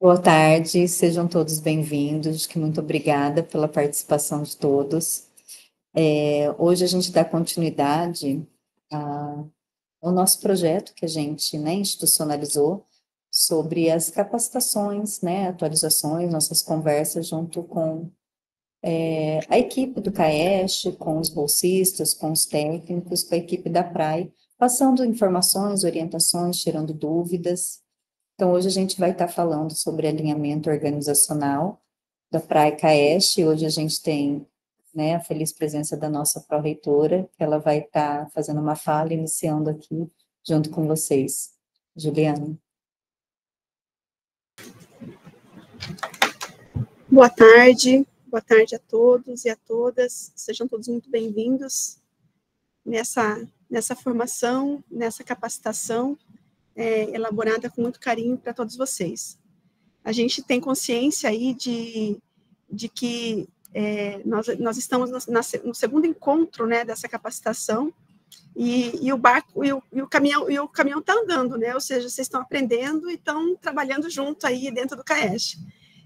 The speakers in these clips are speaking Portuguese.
Boa tarde, sejam todos bem-vindos, que muito obrigada pela participação de todos. Hoje a gente dá continuidade ao nosso projeto que a gente, institucionalizou sobre as capacitações, atualizações, nossas conversas junto com a equipe do CAESH, com os bolsistas, com os técnicos, com a equipe da PRAE, passando informações, orientações, tirando dúvidas. Então, hoje a gente vai estar falando sobre alinhamento organizacional da PRAE CAESH. Hoje a gente tem, a feliz presença da nossa pró-reitora, que ela vai estar fazendo uma fala, iniciando aqui, junto com vocês. Juliana. Boa tarde a todos e a todas, sejam todos muito bem-vindos nessa formação, nessa capacitação, elaborada com muito carinho para todos vocês. A gente tem consciência aí de que nós estamos no segundo encontro, né, dessa capacitação, e o barco, e o caminhão está andando, né, ou seja, vocês estão aprendendo e estão trabalhando junto aí dentro do CAESH.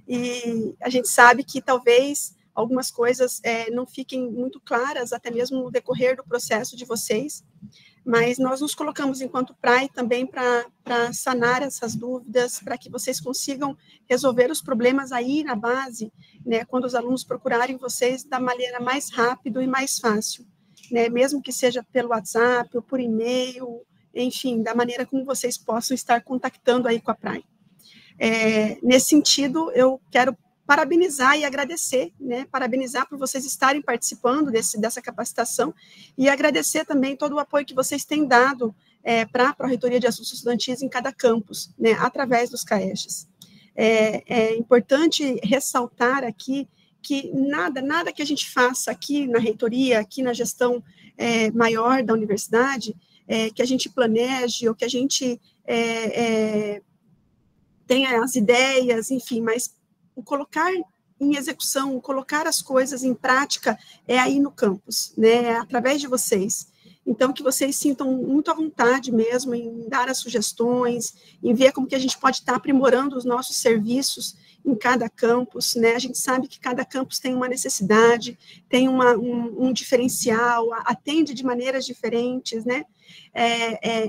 E a gente sabe que talvez algumas coisas não fiquem muito claras, até mesmo no decorrer do processo de vocês, mas nós nos colocamos enquanto PRAE também para sanar essas dúvidas, para que vocês consigam resolver os problemas aí na base, né, quando os alunos procurarem vocês da maneira mais rápida e mais fácil, né, mesmo que seja pelo WhatsApp ou por e-mail, enfim, da maneira como vocês possam estar contactando aí com a PRAE. Nesse sentido, eu quero parabenizar e agradecer, né, parabenizar por vocês estarem participando dessa capacitação e agradecer também todo o apoio que vocês têm dado para a Pró-Reitoria de Assuntos Estudantis em cada campus, né, através dos CAESHs. É importante ressaltar aqui que nada que a gente faça aqui na reitoria, aqui na gestão maior da universidade, que a gente planeje ou que a gente tenha as ideias, enfim, mas o colocar em execução, o colocar as coisas em prática é aí no campus, né, através de vocês. Então, que vocês sintam muito à vontade mesmo em dar as sugestões, em ver como que a gente pode estar aprimorando os nossos serviços em cada campus, né, a gente sabe que cada campus tem uma necessidade, tem um diferencial, atende de maneiras diferentes, né,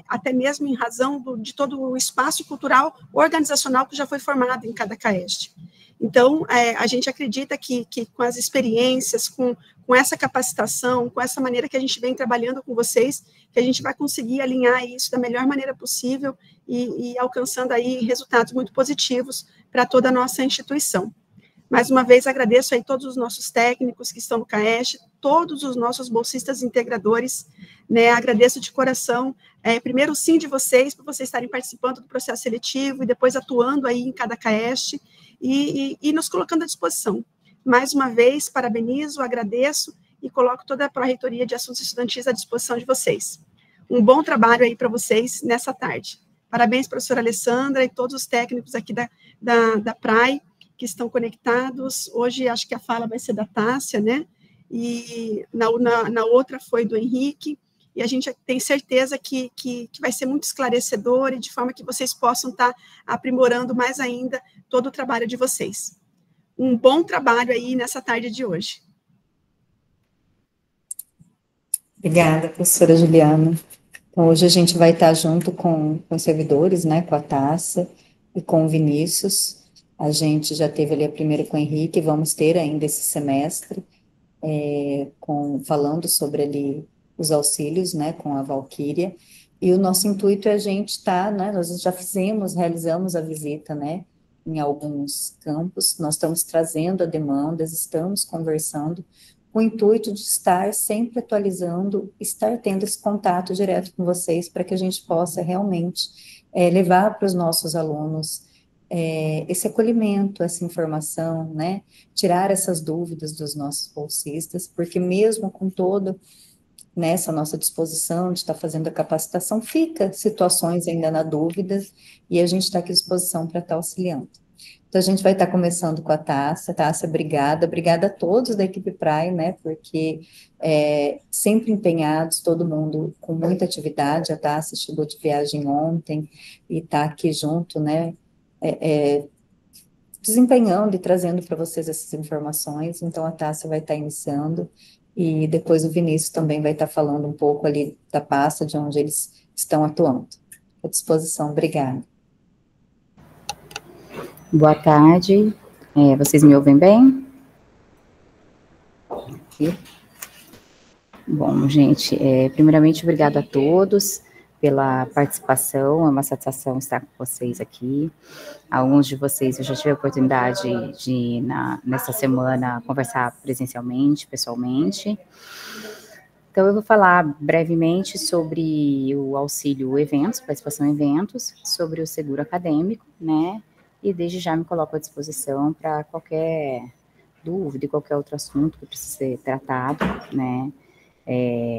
até mesmo em razão de todo o espaço cultural organizacional que já foi formado em cada CAESH. Então, a gente acredita que com as experiências, com essa capacitação, com essa maneira que a gente vem trabalhando com vocês, que a gente vai conseguir alinhar isso da melhor maneira possível e alcançando aí resultados muito positivos para toda a nossa instituição. Mais uma vez, agradeço aí todos os nossos técnicos que estão no CAESH, todos os nossos bolsistas integradores, né, agradeço de coração, primeiro sim de vocês, por vocês estarem participando do processo seletivo e depois atuando aí em cada CAESH e nos colocando à disposição. Mais uma vez, parabenizo, agradeço e coloco toda a Pró-Reitoria de Assuntos Estudantis à disposição de vocês. Um bom trabalho aí para vocês nessa tarde. Parabéns, professora Alessandra e todos os técnicos aqui da PRAE, que estão conectados. Hoje, acho que a fala vai ser da Tássia, né? E na outra foi do Henrique, e a gente tem certeza que vai ser muito esclarecedor e de forma que vocês possam estar aprimorando mais ainda todo o trabalho de vocês. Um bom trabalho aí nessa tarde de hoje. Obrigada, professora Juliana. Então, hoje a gente vai estar junto com os servidores, né, com a Tássia e com o Vinícius. A gente já teve ali a primeira com o Henrique, vamos ter ainda esse semestre, falando sobre ali os auxílios, né, com a Valquíria. E o nosso intuito é a gente estar, né, nós já realizamos a visita, né, em alguns campos, nós estamos trazendo a demandas, estamos conversando, com o intuito de estar sempre atualizando, estar tendo esse contato direto com vocês, para que a gente possa realmente levar para os nossos alunos esse acolhimento, essa informação, né, tirar essas dúvidas dos nossos bolsistas, porque mesmo com toda nessa nossa disposição de estar fazendo a capacitação, fica situações ainda na dúvida, e a gente está aqui à disposição para estar auxiliando. Então, a gente vai estar começando com a Tássia. Tássia, obrigada a todos da equipe PRAE, né, porque sempre empenhados, todo mundo com muita atividade. A Tássia chegou de viagem ontem e está aqui junto, né, desempenhando e trazendo para vocês essas informações. Então, a Tássia vai estar iniciando, e depois o Vinícius também vai estar falando um pouco ali da pasta, de onde eles estão atuando. À disposição, obrigada. Boa tarde, vocês me ouvem bem? Bom, gente, primeiramente, obrigado a todos pela participação, é uma satisfação estar com vocês aqui. Alguns de vocês eu já tive a oportunidade de, nessa semana, conversar presencialmente, pessoalmente. Então, eu vou falar brevemente sobre o auxílio eventos, participação em eventos, sobre o seguro acadêmico, né? E desde já me coloco à disposição para qualquer dúvida e qualquer outro assunto que precise ser tratado, né?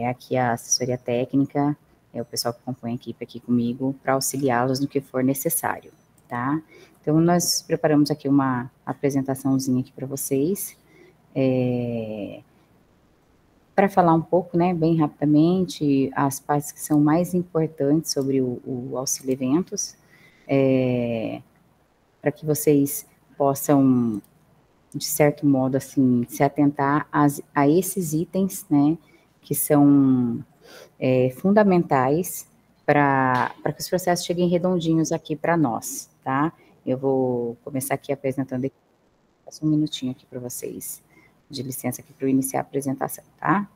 Aqui a assessoria técnica, o pessoal que compõe a equipe aqui comigo, para auxiliá-los no que for necessário, tá? Então, nós preparamos aqui uma apresentaçãozinha aqui para vocês, para falar um pouco, né, bem rapidamente, as partes que são mais importantes sobre o auxílio eventos, para que vocês possam, de certo modo, assim, se atentar a esses itens, né, que são fundamentais para que os processos cheguem redondinhos aqui para nós, tá? Eu vou começar aqui apresentando, passo um minutinho aqui para vocês, de licença aqui para eu iniciar a apresentação, tá?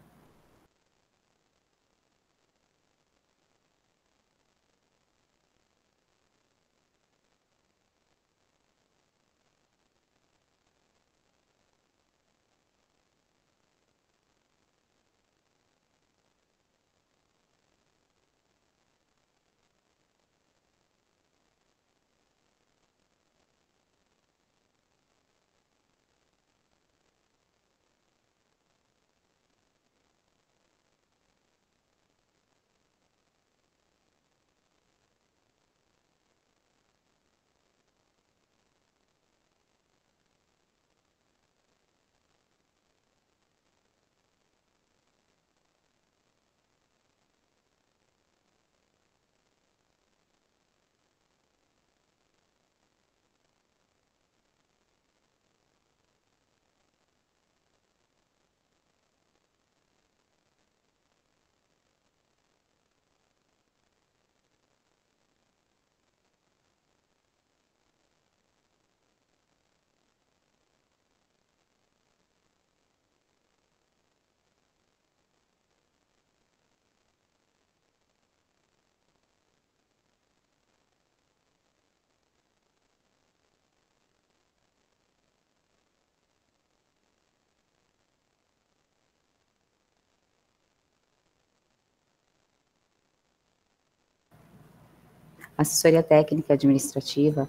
A assessoria técnica administrativa,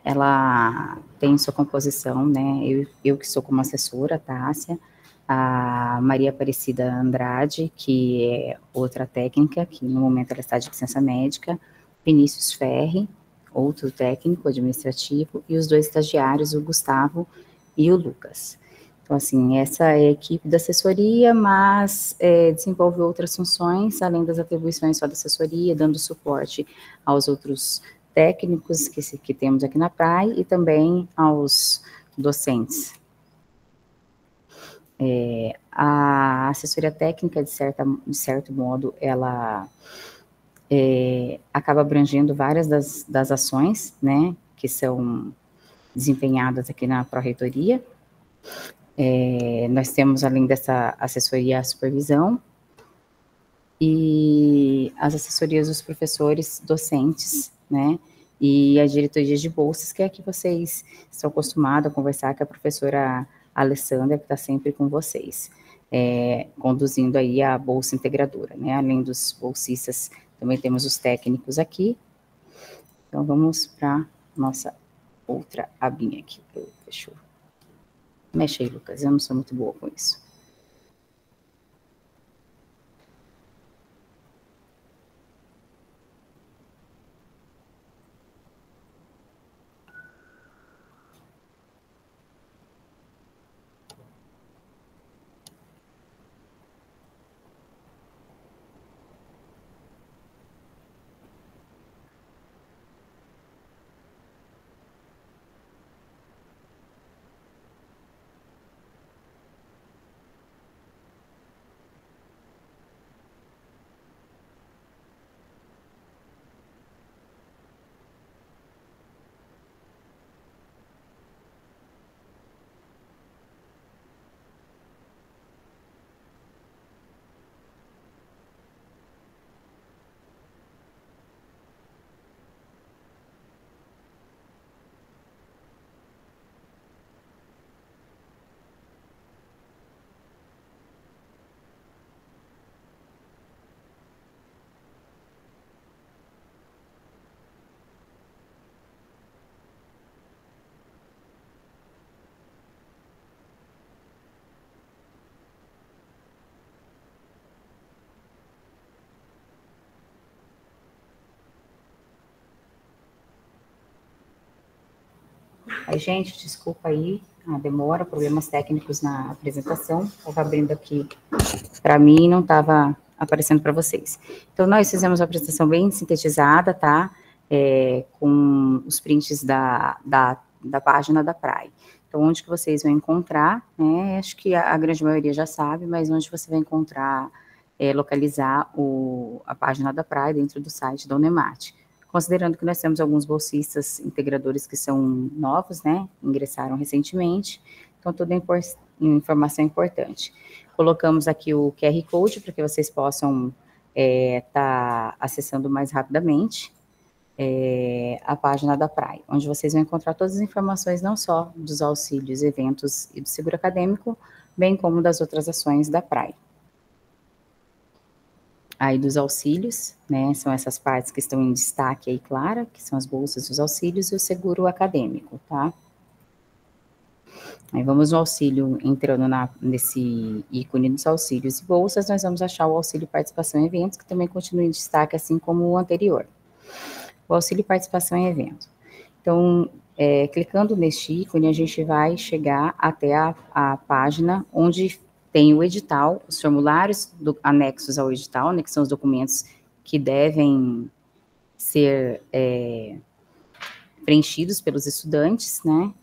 ela tem sua composição, né, eu que sou como assessora, Tássia, a Maria Aparecida Andrade, que é outra técnica, que no momento ela está de licença médica, Vinícius Ferri, outro técnico administrativo, e os dois estagiários, o Gustavo e o Lucas. Então, assim, essa é a equipe da assessoria, mas desenvolve outras funções, além das atribuições só da assessoria, dando suporte aos outros técnicos que temos aqui na PRAE e também aos docentes. A assessoria técnica, de certo modo, ela acaba abrangendo várias das ações, né, que são desempenhadas aqui na Pró-Reitoria. Nós temos, além dessa assessoria, a supervisão e as assessorias dos professores, docentes, né, e as diretorias de bolsas, que é que vocês estão acostumados a conversar, que a professora Alessandra, que está sempre com vocês, conduzindo aí a bolsa integradora, né, além dos bolsistas, também temos os técnicos aqui. Então, vamos para nossa outra abinha aqui, fechou. Mexe aí, Lucas, eu não sou muito boa com isso. Aí, gente, desculpa aí a demora, problemas técnicos na apresentação. Estava abrindo aqui para mim e não estava aparecendo para vocês. Então, nós fizemos uma apresentação bem sintetizada, tá? Com os prints da página da PRAE. Então, onde que vocês vão encontrar, né? Acho que a grande maioria já sabe, mas onde você vai encontrar, localizar a página da PRAE dentro do site da Unemat. Considerando que nós temos alguns bolsistas integradores que são novos, né? Ingressaram recentemente, então toda informação é importante. Colocamos aqui o QR Code para que vocês possam tá acessando mais rapidamente a página da PRAE, onde vocês vão encontrar todas as informações, não só dos auxílios, eventos e do seguro acadêmico, bem como das outras ações da PRAE. Aí dos auxílios, né, são essas partes que estão em destaque aí, clara, que são as bolsas e os auxílios e o seguro acadêmico, tá? Aí vamos no auxílio, entrando nesse ícone dos auxílios e bolsas, nós vamos achar o auxílio participação em eventos, que também continua em destaque, assim como o anterior. O auxílio participação em evento. Então, clicando neste ícone, a gente vai chegar até a página onde tem o edital, os formulários anexos ao edital, né, que são os documentos que devem ser preenchidos pelos estudantes, né,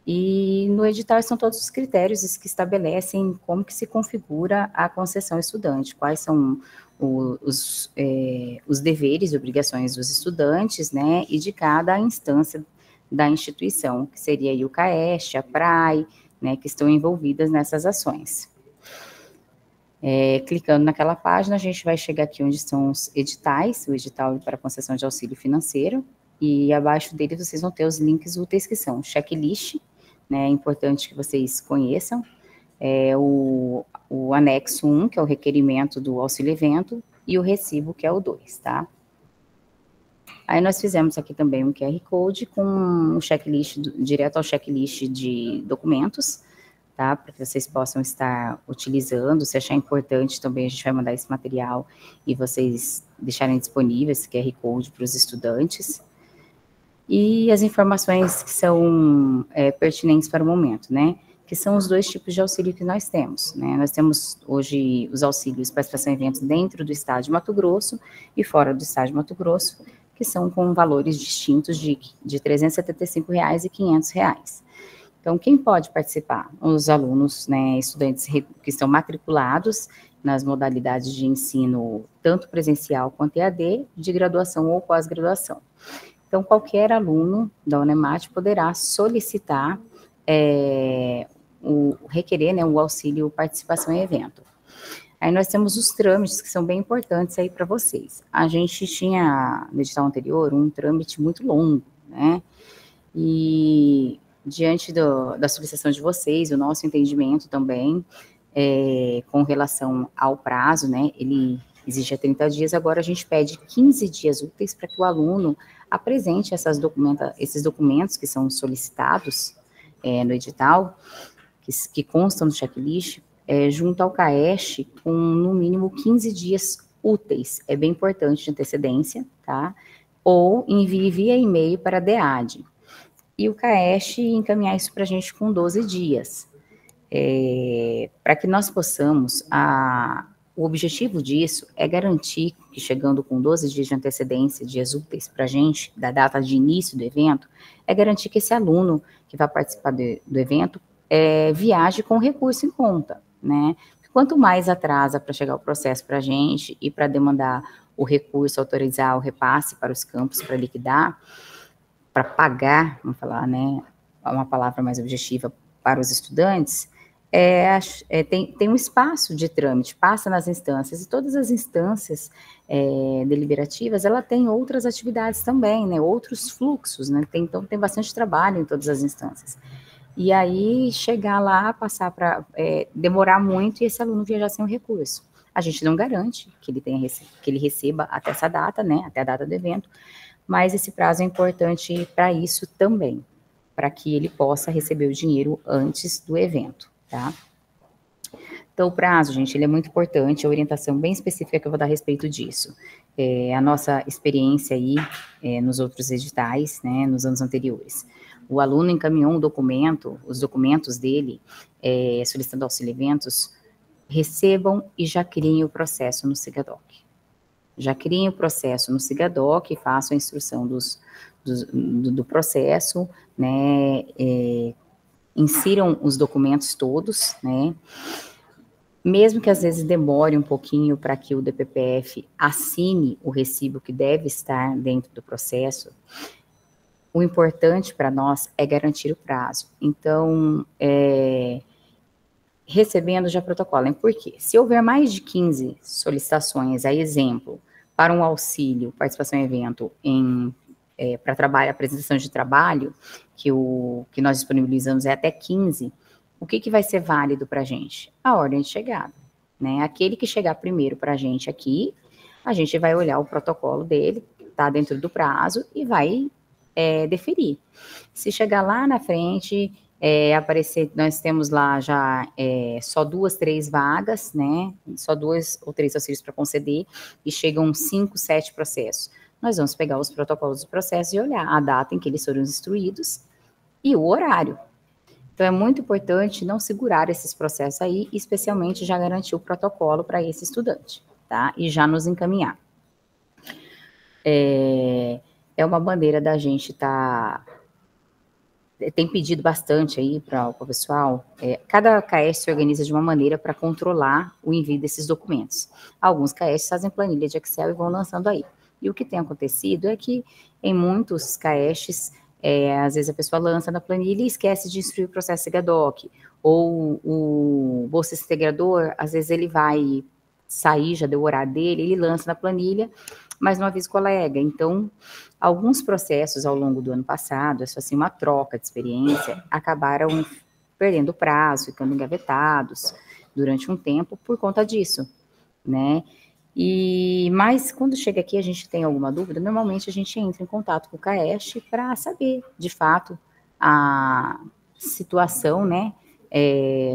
e no edital são todos os critérios que estabelecem como que se configura a concessão estudante, quais são os deveres e obrigações dos estudantes, né, e de cada instância da instituição, que seria aí o CAEST, a PRAE, né, que estão envolvidas nessas ações. Clicando naquela página, a gente vai chegar aqui onde estão os editais, o edital para concessão de auxílio financeiro, e abaixo dele vocês vão ter os links úteis que são checklist, né, é importante que vocês conheçam, o anexo 1, que é o requerimento do auxílio evento, e o recibo, que é o 2, tá? Aí nós fizemos aqui também um QR Code com um checklist, direto ao checklist de documentos, tá? Para que vocês possam estar utilizando, se achar importante também a gente vai mandar esse material e vocês deixarem disponível esse QR Code para os estudantes. E as informações que são pertinentes para o momento, né? Que são os dois tipos de auxílio que nós temos, né? Nós temos hoje os auxílios participação em eventos dentro do estado de Mato Grosso e fora do estado de Mato Grosso, que são com valores distintos de R$ 375 e R$ 500. Então, quem pode participar? Os alunos, né, estudantes que estão matriculados nas modalidades de ensino, tanto presencial quanto EAD, de graduação ou pós-graduação. Então, qualquer aluno da Unemat poderá solicitar, requerer, né, o auxílio participação em evento. Aí nós temos os trâmites que são bem importantes aí para vocês. A gente tinha, no edital anterior, um trâmite muito longo, né, e diante da solicitação de vocês, o nosso entendimento também, com relação ao prazo, né, ele exige 30 dias, agora a gente pede 15 dias úteis para que o aluno apresente esses documentos que são solicitados no edital, que constam no checklist, junto ao CAEST, com no mínimo 15 dias úteis, é bem importante de antecedência, tá? Ou envie via e-mail para a DEAD. E o CAEST encaminhar isso para a gente com 12 dias. Para que nós possamos, o objetivo disso é garantir que chegando com 12 dias de antecedência, dias úteis para a gente, da data de início do evento, é garantir que esse aluno que vai participar do evento viaje com recurso em conta, né? Quanto mais atrasa para chegar o processo para a gente e para demandar o recurso, autorizar o repasse para os campos para liquidar, para pagar, vamos falar, né, uma palavra mais objetiva para os estudantes, tem um espaço de trâmite, passa nas instâncias, e todas as instâncias deliberativas, ela tem outras atividades também, né, outros fluxos, né, então tem bastante trabalho em todas as instâncias. E aí, chegar lá, passar para demorar muito e esse aluno viajar sem o recurso. A gente não garante que ele receba até essa data, né, até a data do evento, mas esse prazo é importante para isso também, para que ele possa receber o dinheiro antes do evento, tá? Então, o prazo, gente, ele é muito importante, a orientação bem específica que eu vou dar a respeito disso. A nossa experiência aí nos outros editais, né, nos anos anteriores. O aluno encaminhou um documento, os documentos dele, solicitando auxílio eventos, recebam e já criem o processo no SIGADOC. Já criem o processo no SIGADOC, façam a instrução do processo, né, insiram os documentos todos, né, mesmo que às vezes demore um pouquinho para que o DPPF assine o recibo que deve estar dentro do processo, o importante para nós é garantir o prazo. Então, recebendo já protocolo. Por quê? Se houver mais de 15 solicitações, a exemplo, para um auxílio, participação em evento, para trabalho, apresentação de trabalho, que nós disponibilizamos é até 15, o que vai ser válido para a gente? A ordem de chegada, né? Aquele que chegar primeiro para a gente aqui, a gente vai olhar o protocolo dele, está dentro do prazo, e vai deferir. Se chegar lá na frente, aparecer, nós temos lá já só 2, 3 vagas, né? Só 2 ou 3 auxílios para conceder, e chegam 5, 7 processos. Nós vamos pegar os protocolos do processo e olhar a data em que eles foram instruídos e o horário. Então, é muito importante não segurar esses processos aí, especialmente já garantir o protocolo para esse estudante, tá? E já nos encaminhar. É uma bandeira da gente tem pedido bastante aí para o pessoal, cada CAES se organiza de uma maneira para controlar o envio desses documentos. Alguns CAES fazem planilha de Excel e vão lançando aí. E o que tem acontecido é que em muitos CAES, às vezes a pessoa lança na planilha e esquece de instruir o processo SIGADOC, ou o bolsa integrador, às vezes ele vai sair, já deu o horário dele, ele lança na planilha, mas não avisa o colega. Então, alguns processos ao longo do ano passado, isso assim, uma troca de experiência, acabaram perdendo prazo, ficando engavetados durante um tempo por conta disso, né? Mas quando chega aqui a gente tem alguma dúvida, normalmente a gente entra em contato com o CAES para saber, de fato, a situação, né?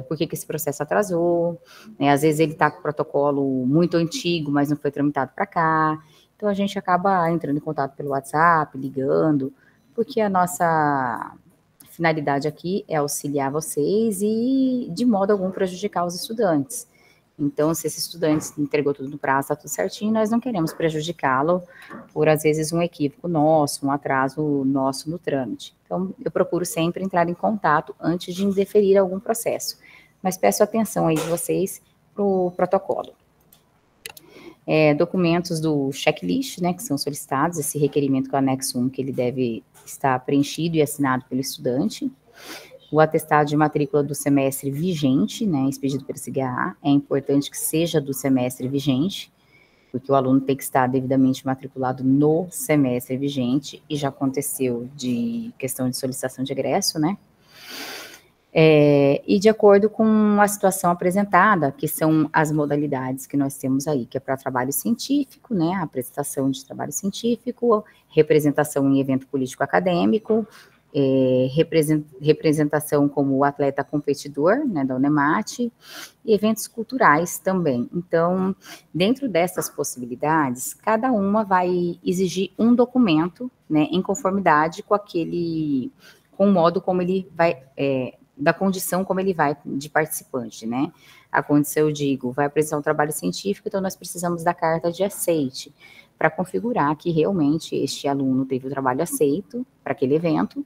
Por que esse processo atrasou, né? Às vezes ele está com o protocolo muito antigo, mas não foi tramitado para cá. Então a gente acaba entrando em contato pelo WhatsApp, ligando, porque a nossa finalidade aqui é auxiliar vocês e de modo algum prejudicar os estudantes. Então, se esse estudante entregou tudo no prazo, está tudo certinho, nós não queremos prejudicá-lo por, às vezes, um equívoco nosso, um atraso nosso no trâmite. Então, eu procuro sempre entrar em contato antes de indeferir algum processo. Mas peço atenção aí de vocês para o protocolo. Documentos do checklist, né, que são solicitados, esse requerimento que é o anexo 1, que ele deve estar preenchido e assinado pelo estudante. O atestado de matrícula do semestre vigente, né, expedido pelo SIGA, é importante que seja do semestre vigente, porque o aluno tem que estar devidamente matriculado no semestre vigente, e já aconteceu de questão de solicitação de egresso, né? E de acordo com a situação apresentada, que são as modalidades que nós temos aí, que é para trabalho científico, né, a apresentação de trabalho científico, representação em evento político acadêmico, representação como atleta competidor, né, da UNEMAT, e eventos culturais também. Então, dentro dessas possibilidades, cada uma vai exigir um documento, né, em conformidade com com o modo como ele vai, da condição como ele vai de participante, né? A condição, eu digo, vai apresentar um trabalho científico, então nós precisamos da carta de aceite, para configurar que realmente este aluno teve o trabalho aceito para aquele evento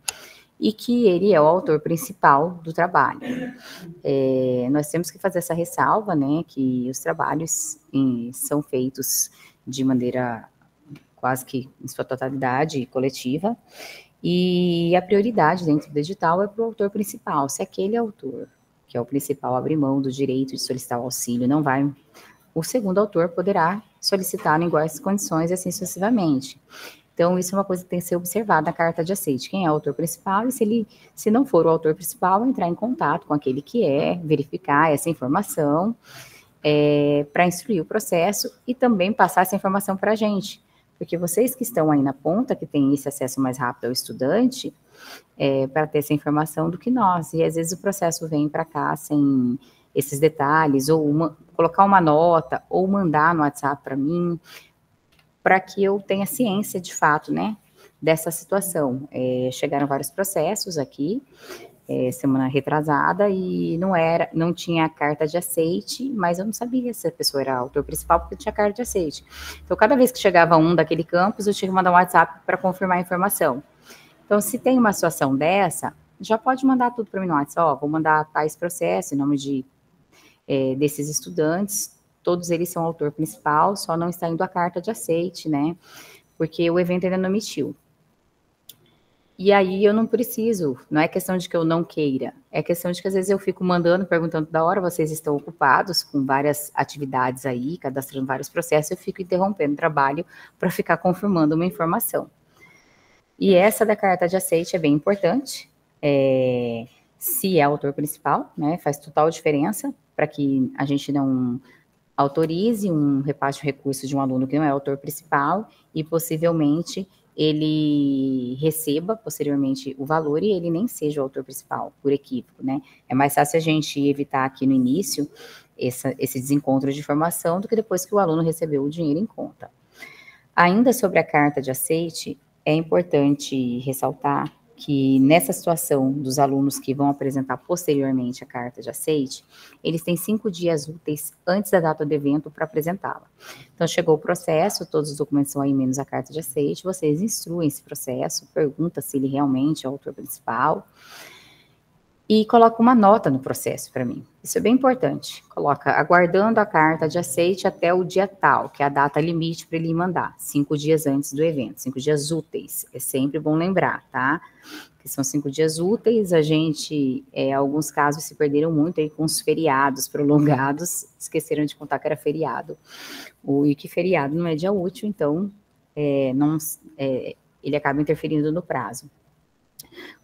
e que ele é o autor principal do trabalho. Nós temos que fazer essa ressalva, né, que os trabalhos são feitos de maneira quase que em sua totalidade coletiva, e a prioridade dentro do edital é para o autor principal. Se aquele autor, que é o principal, abrir mão do direito de solicitar o auxílio, não vai, o segundo autor poderá solicitar em iguais condições e assim sucessivamente. Então, isso é uma coisa que tem que ser observada na carta de aceite. Quem é o autor principal, e se não for o autor principal, entrar em contato com aquele que verificar essa informação, para instruir o processo e também passar essa informação para a gente. Porque vocês que estão aí na ponta, que têm esse acesso mais rápido ao estudante, para ter essa informação do que nós. E às vezes o processo vem para cá sem esses detalhes, ou colocar uma nota, ou mandar no WhatsApp para mim, para que eu tenha ciência, de fato, né, dessa situação. Chegaram vários processos aqui, semana retrasada, e não tinha carta de aceite, mas eu não sabia se a pessoa era autor principal, porque tinha carta de aceite. Então, cada vez que chegava um daquele campus, eu tinha que mandar um WhatsApp para confirmar a informação. Então, se tem uma situação dessa, já pode mandar tudo para mim no WhatsApp. Vou mandar tais processos em nome desses estudantes, todos eles são autor principal, só não está indo a carta de aceite, né? Porque o evento ainda não emitiu. E aí eu não preciso, não é questão de que eu não queira, é questão de que às vezes eu fico mandando, perguntando da hora, vocês estão ocupados com várias atividades aí, cadastrando vários processos, eu fico interrompendo o trabalho para ficar confirmando uma informação. E essa da carta de aceite é bem importante, se é autor principal, né, faz total diferença para que a gente não autorize um repasse de recursos de um aluno que não é autor principal e possivelmente ele receba posteriormente o valor e ele nem seja o autor principal, por equívoco, né? É mais fácil a gente evitar aqui no início esse desencontro de informação do que depois que o aluno recebeu o dinheiro em conta. Ainda sobre a carta de aceite, é importante ressaltar que nessa situação dos alunos que vão apresentar posteriormente a carta de aceite, eles têm 5 dias úteis antes da data do evento para apresentá-la. Então, chegou o processo, todos os documentos são aí menos a carta de aceite, vocês instruem esse processo, pergunta se ele realmente é o autor principal, e coloca uma nota no processo para mim. Isso é bem importante. Coloca aguardando a carta de aceite até o dia tal, que é a data limite para ele mandar, 5 dias antes do evento, 5 dias úteis. É sempre bom lembrar, tá? Que são 5 dias úteis, a gente, alguns casos se perderam muito aí com os feriados prolongados, esqueceram de contar que era feriado. E que feriado não é dia útil, então ele acaba interferindo no prazo.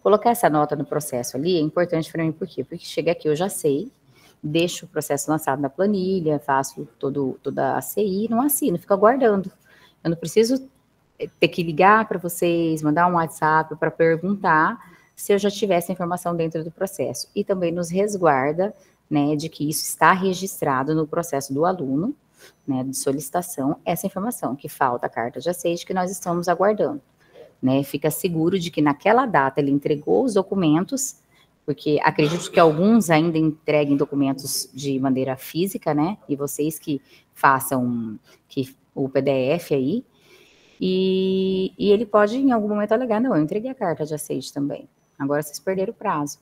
Colocar essa nota no processo ali é importante para mim, por quê? Porque chega aqui, eu já sei, deixo o processo lançado na planilha, faço toda a CI, não assino, fico aguardando. Eu não preciso ter que ligar para vocês, mandar um WhatsApp para perguntar se eu já tivesse a informação dentro do processo. E também nos resguarda, né, de que isso está registrado no processo do aluno, né, de solicitação, essa informação, que falta a carta de aceite que nós estamos aguardando. Né, fica seguro de que naquela data ele entregou os documentos, porque acredito que alguns ainda entreguem documentos de maneira física, né, e vocês que façam o PDF aí, e ele pode em algum momento alegar, não, eu entreguei a carta de aceite também, agora vocês perderam o prazo.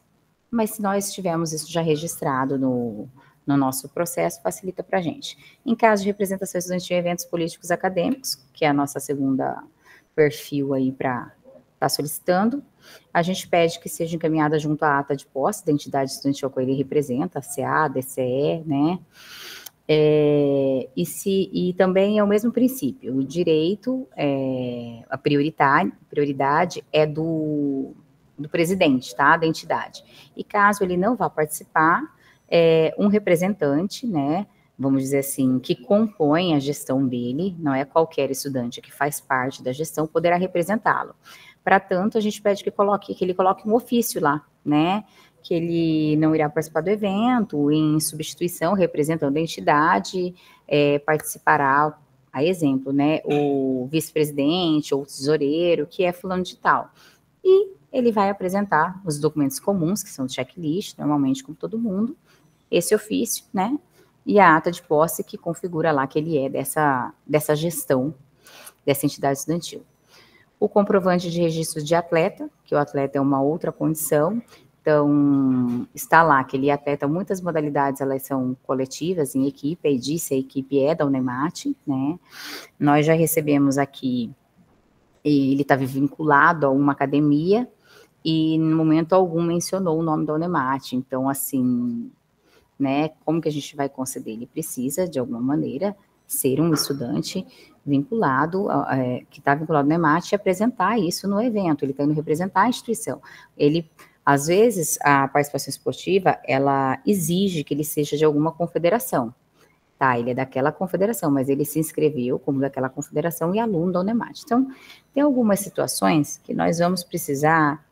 Mas se nós tivermos isso já registrado no nosso processo, facilita para a gente. Em caso de representação estudantil em eventos políticos acadêmicos, que é a nossa segunda perfil aí para estar solicitando, a gente pede que seja encaminhada junto à ata de posse da entidade estudantil que ele representa, a CA, DCE, né? E também é o mesmo princípio, o direito, a prioridade é do presidente, tá? Da entidade. E caso ele não vá participar, um representante, né? Vamos dizer assim, que compõe a gestão dele, não é qualquer estudante que faz parte da gestão, poderá representá-lo. Para tanto, a gente pede que ele coloque um ofício lá, né, que ele não irá participar do evento, em substituição, representando a entidade, participará, a exemplo, né, o vice-presidente ou o tesoureiro, que é fulano de tal. E ele vai apresentar os documentos comuns, que são o checklist, normalmente como todo mundo, esse ofício, né, e a ata de posse que configura lá que ele é dessa gestão, dessa entidade estudantil. O comprovante de registro de atleta, que o atleta é uma outra condição, então está lá que ele atleta, muitas modalidades elas são coletivas, em equipe, aí disse, a equipe é da Unemate, né, nós já recebemos aqui, ele estava vinculado a uma academia, e no momento algum mencionou o nome da Unemate, então assim, né, como que a gente vai conceder? Ele precisa, de alguma maneira, ser um estudante vinculado, que está vinculado no EMAT, e apresentar isso no evento, ele está indo representar a instituição. Ele, às vezes, a participação esportiva, ela exige que ele seja de alguma confederação, tá? Ele é daquela confederação, mas ele se inscreveu como daquela confederação e aluno da Unemate. Então, tem algumas situações que nós vamos precisar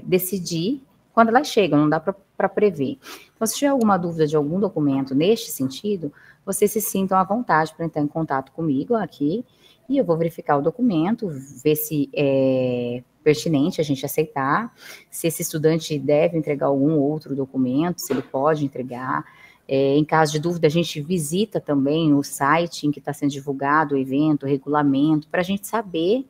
decidir quando elas chegam, não dá para para prever. Então, se tiver alguma dúvida de algum documento neste sentido, vocês se sintam à vontade para entrar em contato comigo aqui, e eu vou verificar o documento, ver se é pertinente a gente aceitar, se esse estudante deve entregar algum outro documento, se ele pode entregar. Em caso de dúvida, a gente visita também o site em que está sendo divulgado o evento, o regulamento, para a gente saber,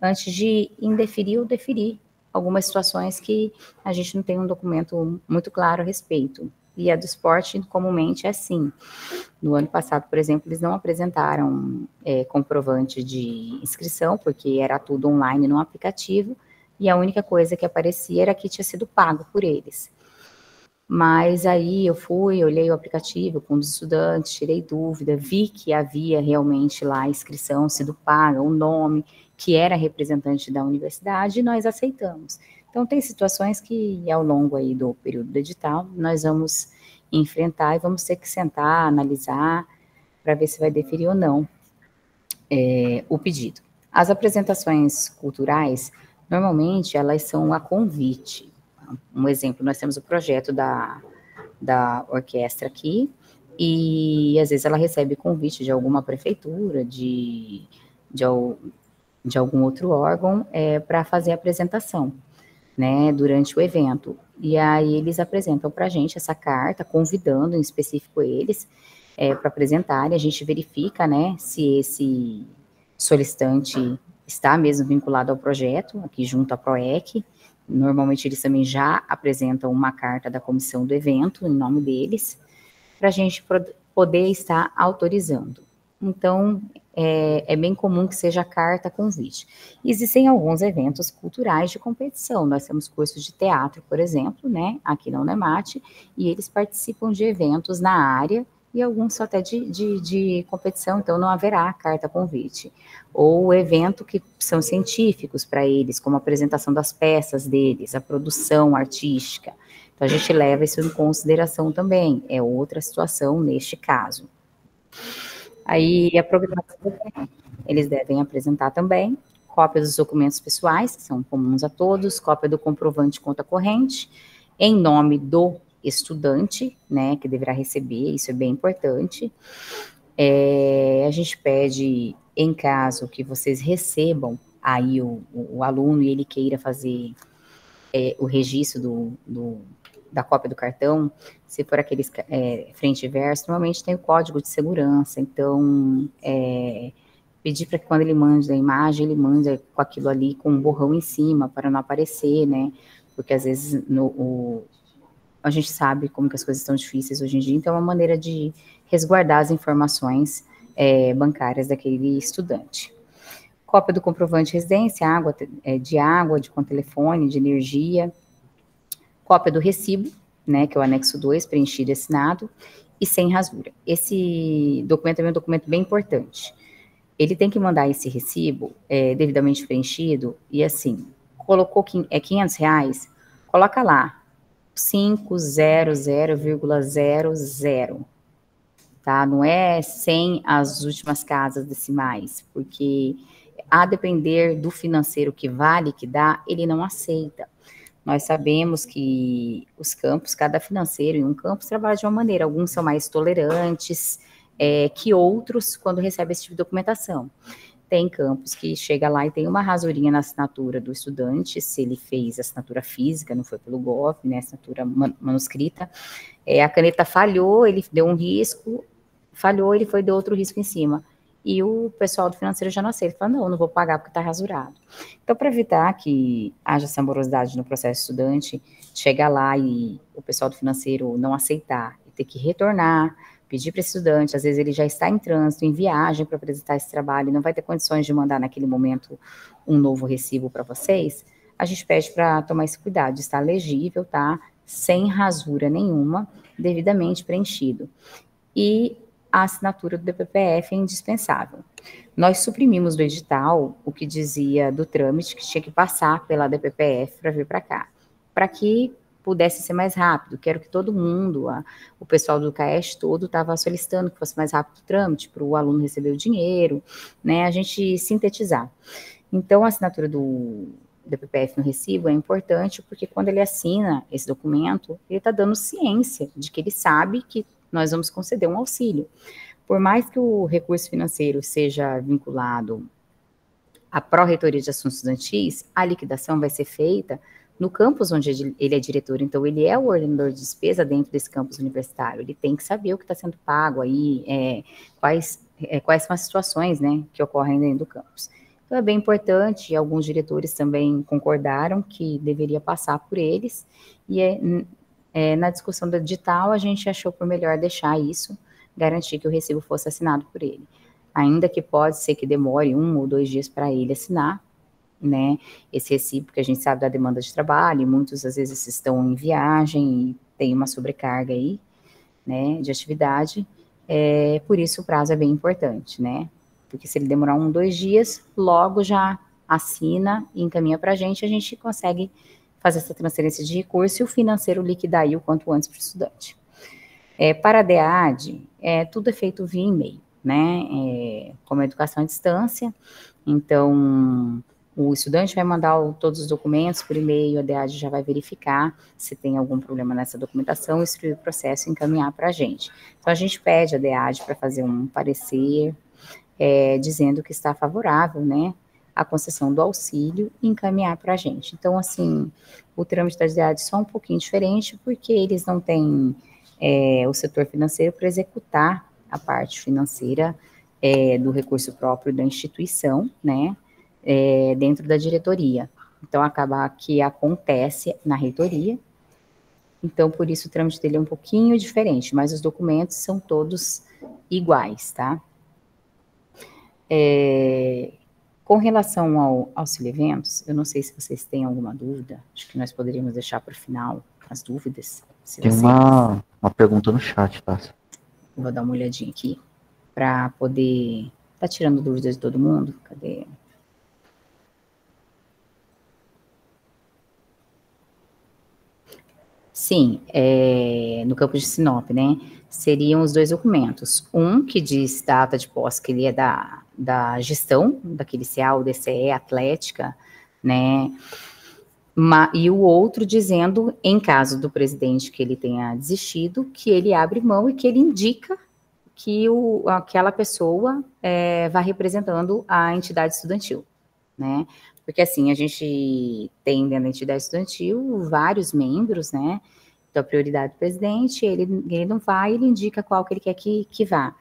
antes de indeferir ou deferir algumas situações que a gente não tem um documento muito claro a respeito. E a do esporte, comumente, é assim. No ano passado, por exemplo, eles não apresentaram comprovante de inscrição, porque era tudo online no aplicativo, e a única coisa que aparecia era que tinha sido pago por eles. Mas aí eu fui, olhei o aplicativo com os estudantes, tirei dúvida, vi que havia realmente lá a inscrição sido paga, o nome, que era representante da universidade, e nós aceitamos. Então, tem situações que, ao longo aí do período do edital, nós vamos enfrentar e vamos ter que sentar, analisar, para ver se vai deferir ou não o pedido. As apresentações culturais, normalmente, elas são a convite. Um exemplo, nós temos o projeto da orquestra aqui, e às vezes ela recebe convite de alguma prefeitura, de algum outro órgão, para fazer a apresentação, né, durante o evento. E aí eles apresentam para a gente essa carta, convidando em específico eles para apresentarem, a gente verifica, né, se esse solicitante está mesmo vinculado ao projeto, aqui junto à PROEC. Normalmente eles também já apresentam uma carta da comissão do evento, em nome deles, para a gente poder estar autorizando. Então, é bem comum que seja carta convite. Existem alguns eventos culturais de competição. Nós temos cursos de teatro, por exemplo, né, aqui na Unemate, e eles participam de eventos na área, e alguns só até de competição, então não haverá carta convite. Ou evento que são científicos para eles, como a apresentação das peças deles, a produção artística. Então, a gente leva isso em consideração também, é outra situação neste caso. Aí, a programação, eles devem apresentar também cópia dos documentos pessoais, que são comuns a todos, cópia do comprovante de conta corrente, em nome do estudante, né, que deverá receber, isso é bem importante. A gente pede, em caso que vocês recebam aí o aluno e ele queira fazer o registro da cópia do cartão, se for aqueles frente e verso, normalmente tem o código de segurança, então pedir para que quando ele mande a imagem, ele mande com aquilo ali com um borrão em cima, para não aparecer, né, porque às vezes a gente sabe como que as coisas estão difíceis hoje em dia, então é uma maneira de resguardar as informações bancárias daquele estudante. Cópia do comprovante de residência, de com telefone, de energia, cópia do recibo, né, que é o anexo 2, preenchido e assinado, e sem rasura. Esse documento é um documento bem importante. Ele tem que mandar esse recibo devidamente preenchido, e assim, colocou R$500, coloca lá, 500,00, tá? Não é 100 as últimas casas decimais, porque a depender do financeiro que vale, que dá, ele não aceita. Nós sabemos que os campos, cada financeiro em um campus trabalha de uma maneira, alguns são mais tolerantes que outros quando recebem esse tipo de documentação. Tem campus que chega lá e tem uma rasurinha na assinatura do estudante, se ele fez assinatura física, não foi pelo GOV, né, assinatura manuscrita, a caneta falhou, ele deu um risco, falhou, ele deu outro risco em cima. E o pessoal do financeiro já não aceita, fala, não vou pagar porque está rasurado. Então, para evitar que haja essa morosidade no processo estudante, chegar lá e o pessoal do financeiro não aceitar e ter que retornar, pedir para esse estudante, às vezes ele já está em trânsito, em viagem para apresentar esse trabalho, e não vai ter condições de mandar naquele momento um novo recibo para vocês, a gente pede para tomar esse cuidado, de estar legível, tá? Sem rasura nenhuma, devidamente preenchido. E a assinatura do DPPF é indispensável. Nós suprimimos do edital o que dizia do trâmite que tinha que passar pela DPPF para vir para cá, para que pudesse ser mais rápido. Quero que todo mundo, o pessoal do CAES todo estava solicitando que fosse mais rápido o trâmite, para o aluno receber o dinheiro, né, a gente sintetizar. Então, a assinatura do PPF no recibo é importante, porque quando ele assina esse documento, ele está dando ciência de que ele sabe que nós vamos conceder um auxílio. Por mais que o recurso financeiro seja vinculado à Pró-Reitoria de Assuntos Estudantis, a liquidação vai ser feita no campus onde ele é diretor. Então, ele é o ordenador de despesa dentro desse campus universitário. Ele tem que saber o que está sendo pago aí, quais são as situações, né, que ocorrem dentro do campus. Então, é bem importante, alguns diretores também concordaram que deveria passar por eles, e na discussão do edital, a gente achou por melhor deixar isso, garantir que o recibo fosse assinado por ele. Ainda que pode ser que demore 1 ou 2 dias para ele assinar, né, esse recibo, que a gente sabe da demanda de trabalho, e muitos às vezes estão em viagem e tem uma sobrecarga aí, né, de atividade, por isso o prazo é bem importante, né, porque se ele demorar 1 ou 2 dias, logo já assina e encaminha para a gente consegue fazer essa transferência de recurso e o financeiro liquidar aí o quanto antes para o estudante. Para a DEAD, tudo é feito via e-mail, né, como educação à distância, então o estudante vai mandar todos os documentos por e-mail, a DEAD já vai verificar se tem algum problema nessa documentação, instruir o processo e encaminhar para a gente. Então, a gente pede a DEAD para fazer um parecer, dizendo que está favorável, né, à concessão do auxílio e encaminhar para a gente. Então, assim, o trâmite da DEAD é só um pouquinho diferente, porque eles não têm o setor financeiro para executar a parte financeira do recurso próprio da instituição, né, dentro da diretoria. Então, acaba que acontece na reitoria. Então, por isso, o trâmite dele é um pouquinho diferente, mas os documentos são todos iguais, tá? Com relação ao auxílio eventos, eu não sei se vocês têm alguma dúvida, acho que nós poderíamos deixar para o final as dúvidas. Tem uma pergunta no chat, tá? Vou dar uma olhadinha aqui, para poder estar tirando dúvidas de todo mundo. Cadê? Sim, no campus de Sinop, né, seriam os 2 documentos. Um que diz data de posse, que ele é da gestão, daquele CA ou DCE Atlética, né, e o outro dizendo, em caso do presidente que ele tenha desistido, que ele abre mão e que ele indica que aquela pessoa vai representando a entidade estudantil, né, porque assim, a gente tem dentro da entidade estudantil vários membros, né, então a prioridade do presidente, ele não vai, ele indica qual que ele quer que vá.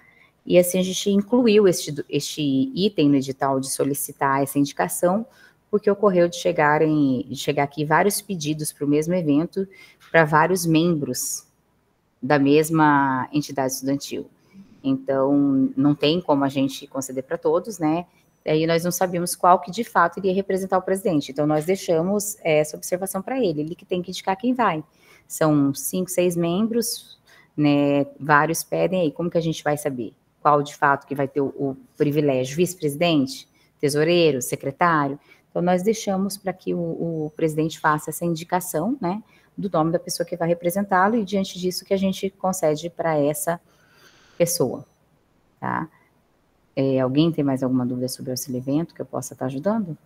E assim, a gente incluiu este item no edital de solicitar essa indicação, porque ocorreu de chegar aqui vários pedidos para o mesmo evento, para vários membros da mesma entidade estudantil. Então, não tem como a gente conceder para todos, né, aí nós não sabíamos qual que de fato iria representar o presidente, então nós deixamos essa observação para ele que tem que indicar quem vai. São 5, 6 membros, né, vários pedem aí, como que a gente vai saber qual de fato que vai ter o privilégio? Vice-presidente, tesoureiro, secretário? Então nós deixamos para que o presidente faça essa indicação, né, do nome da pessoa que vai representá-lo e diante disso que a gente concede para essa pessoa, tá? Alguém tem mais alguma dúvida sobre o auxílio evento que eu possa estar ajudando?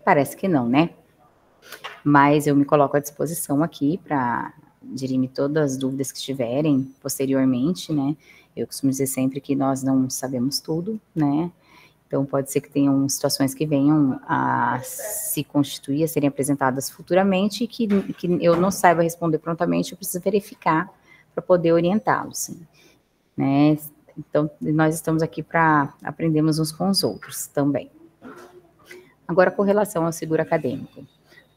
Parece que não, né? Mas eu me coloco à disposição aqui para dirimir todas as dúvidas que tiverem posteriormente, né? Eu costumo dizer sempre que nós não sabemos tudo, né? Então, pode ser que tenham situações que venham a se constituir, a serem apresentadas futuramente e que eu não saiba responder prontamente, eu preciso verificar para poder orientá-los, né? Então, nós estamos aqui para aprendermos uns com os outros também. Agora, com relação ao seguro acadêmico.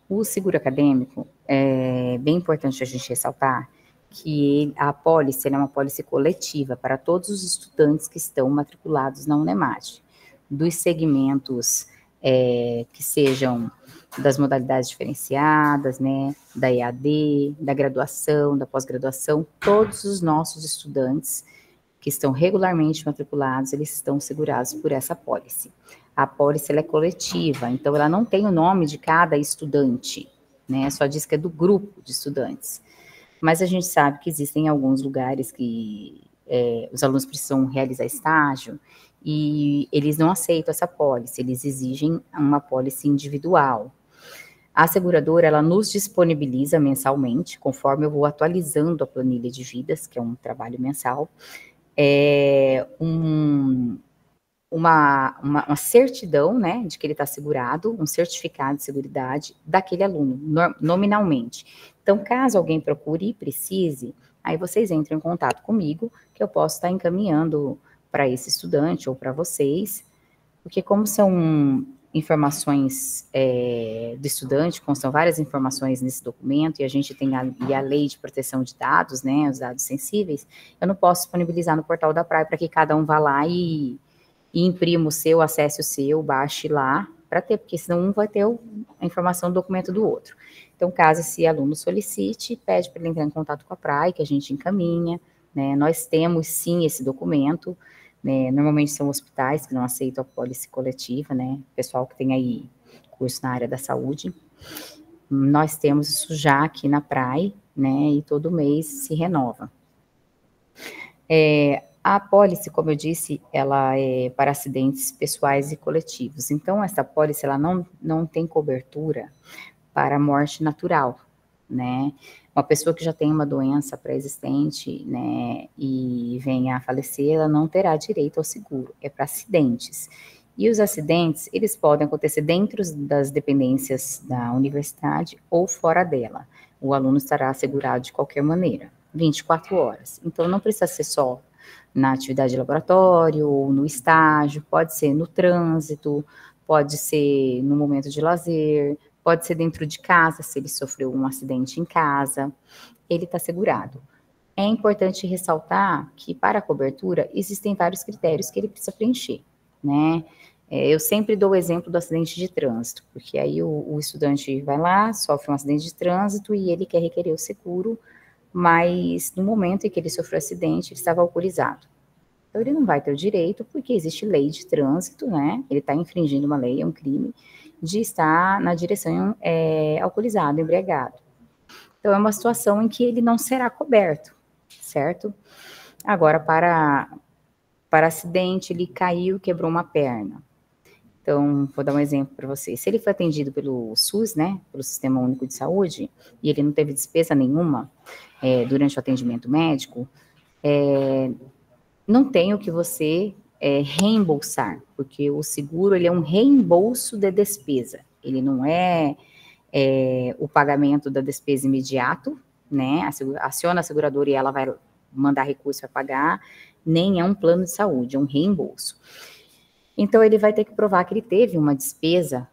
O seguro acadêmico, é bem importante a gente ressaltar que a apólice é uma apólice coletiva para todos os estudantes que estão matriculados na Unemate, dos segmentos que sejam das modalidades diferenciadas, né, da EAD, da graduação, da pós-graduação, todos os nossos estudantes que estão regularmente matriculados, eles estão segurados por essa apólice. A apólice ela é coletiva, então ela não tem o nome de cada estudante, né, só diz que é do grupo de estudantes. Mas a gente sabe que existem alguns lugares que os alunos precisam realizar estágio, e eles não aceitam essa pólice, eles exigem uma pólice individual. A seguradora, ela nos disponibiliza mensalmente, conforme eu vou atualizando a planilha de vidas, que é um trabalho mensal, uma certidão, né, de que ele está segurado, um certificado de seguridade daquele aluno, nominalmente. Então, caso alguém procure e precise, aí vocês entram em contato comigo, que eu posso estar encaminhando para esse estudante ou para vocês, porque como são informações do estudante, constam várias informações nesse documento, e a gente tem a lei de proteção de dados, né, os dados sensíveis, eu não posso disponibilizar no portal da Praia para que cada um vá lá e imprima o seu, acesse o seu, baixe lá, para ter, porque senão um vai ter a informação do documento do outro. Então, caso esse aluno solicite, pede para ele entrar em contato com a Praia, que a gente encaminha, né, nós temos sim esse documento, né, normalmente são hospitais que não aceitam a pólice coletiva, né, pessoal que tem aí curso na área da saúde, nós temos isso já aqui na Praia, né, e todo mês se renova. A pólice, como eu disse, ela é para acidentes pessoais e coletivos, então essa pólice, ela não tem cobertura para morte natural, né, uma pessoa que já tem uma doença pré-existente, né, e venha a falecer, ela não terá direito ao seguro, é para acidentes. E os acidentes, eles podem acontecer dentro das dependências da universidade ou fora dela. O aluno estará assegurado de qualquer maneira, 24 horas. Então, não precisa ser só na atividade de laboratório ou no estágio, pode ser no trânsito, pode ser no momento de lazer, pode ser dentro de casa, se ele sofreu um acidente em casa, ele está segurado. É importante ressaltar que para a cobertura existem vários critérios que ele precisa preencher, né? Eu sempre dou o exemplo do acidente de trânsito, porque aí o estudante vai lá, sofre um acidente de trânsito e ele quer requerer o seguro, mas no momento em que ele sofreu o acidente, ele estava alcoolizado. Então, ele não vai ter o direito, porque existe lei de trânsito, né? Ele está infringindo uma lei, é um crime, de estar na direção alcoolizado, embriagado. Então, é uma situação em que ele não será coberto, certo? Agora, para acidente, ele caiu, quebrou uma perna. Então, vou dar um exemplo para vocês. Se ele foi atendido pelo SUS, né, pelo Sistema Único de Saúde, e ele não teve despesa nenhuma durante o atendimento médico, não tem o que você reembolsar, porque o seguro, ele é um reembolso de despesa. Ele não é o pagamento da despesa imediato, né, aciona a seguradora e ela vai mandar recurso para pagar, nem é um plano de saúde, é um reembolso. Então, ele vai ter que provar que ele teve uma despesa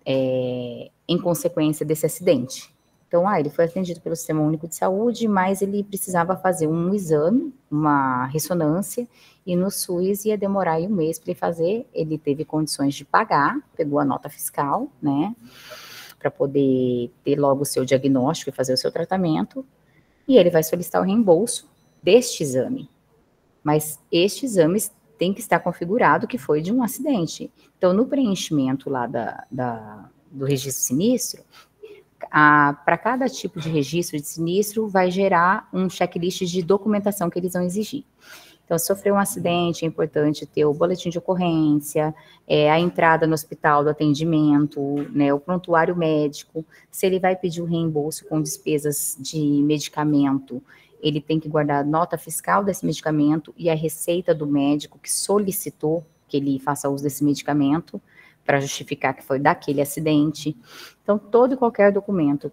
em consequência desse acidente. Então, ele foi atendido pelo Sistema Único de Saúde, mas ele precisava fazer um exame, uma ressonância, e no SUS ia demorar aí um mês para ele fazer. Ele teve condições de pagar, pegou a nota fiscal, né, para poder ter logo o seu diagnóstico e fazer o seu tratamento, e ele vai solicitar o reembolso deste exame. Mas este exame tem que estar configurado que foi de um acidente. Então, no preenchimento lá do registro sinistro, para cada tipo de registro de sinistro, vai gerar um checklist de documentação que eles vão exigir. Então, se sofreu um acidente, é importante ter o boletim de ocorrência, a entrada no hospital do atendimento, né, o prontuário médico. Se ele vai pedir o reembolso com despesas de medicamento, ele tem que guardar a nota fiscal desse medicamento e a receita do médico que solicitou que ele faça uso desse medicamento para justificar que foi daquele acidente. Então, todo e qualquer documento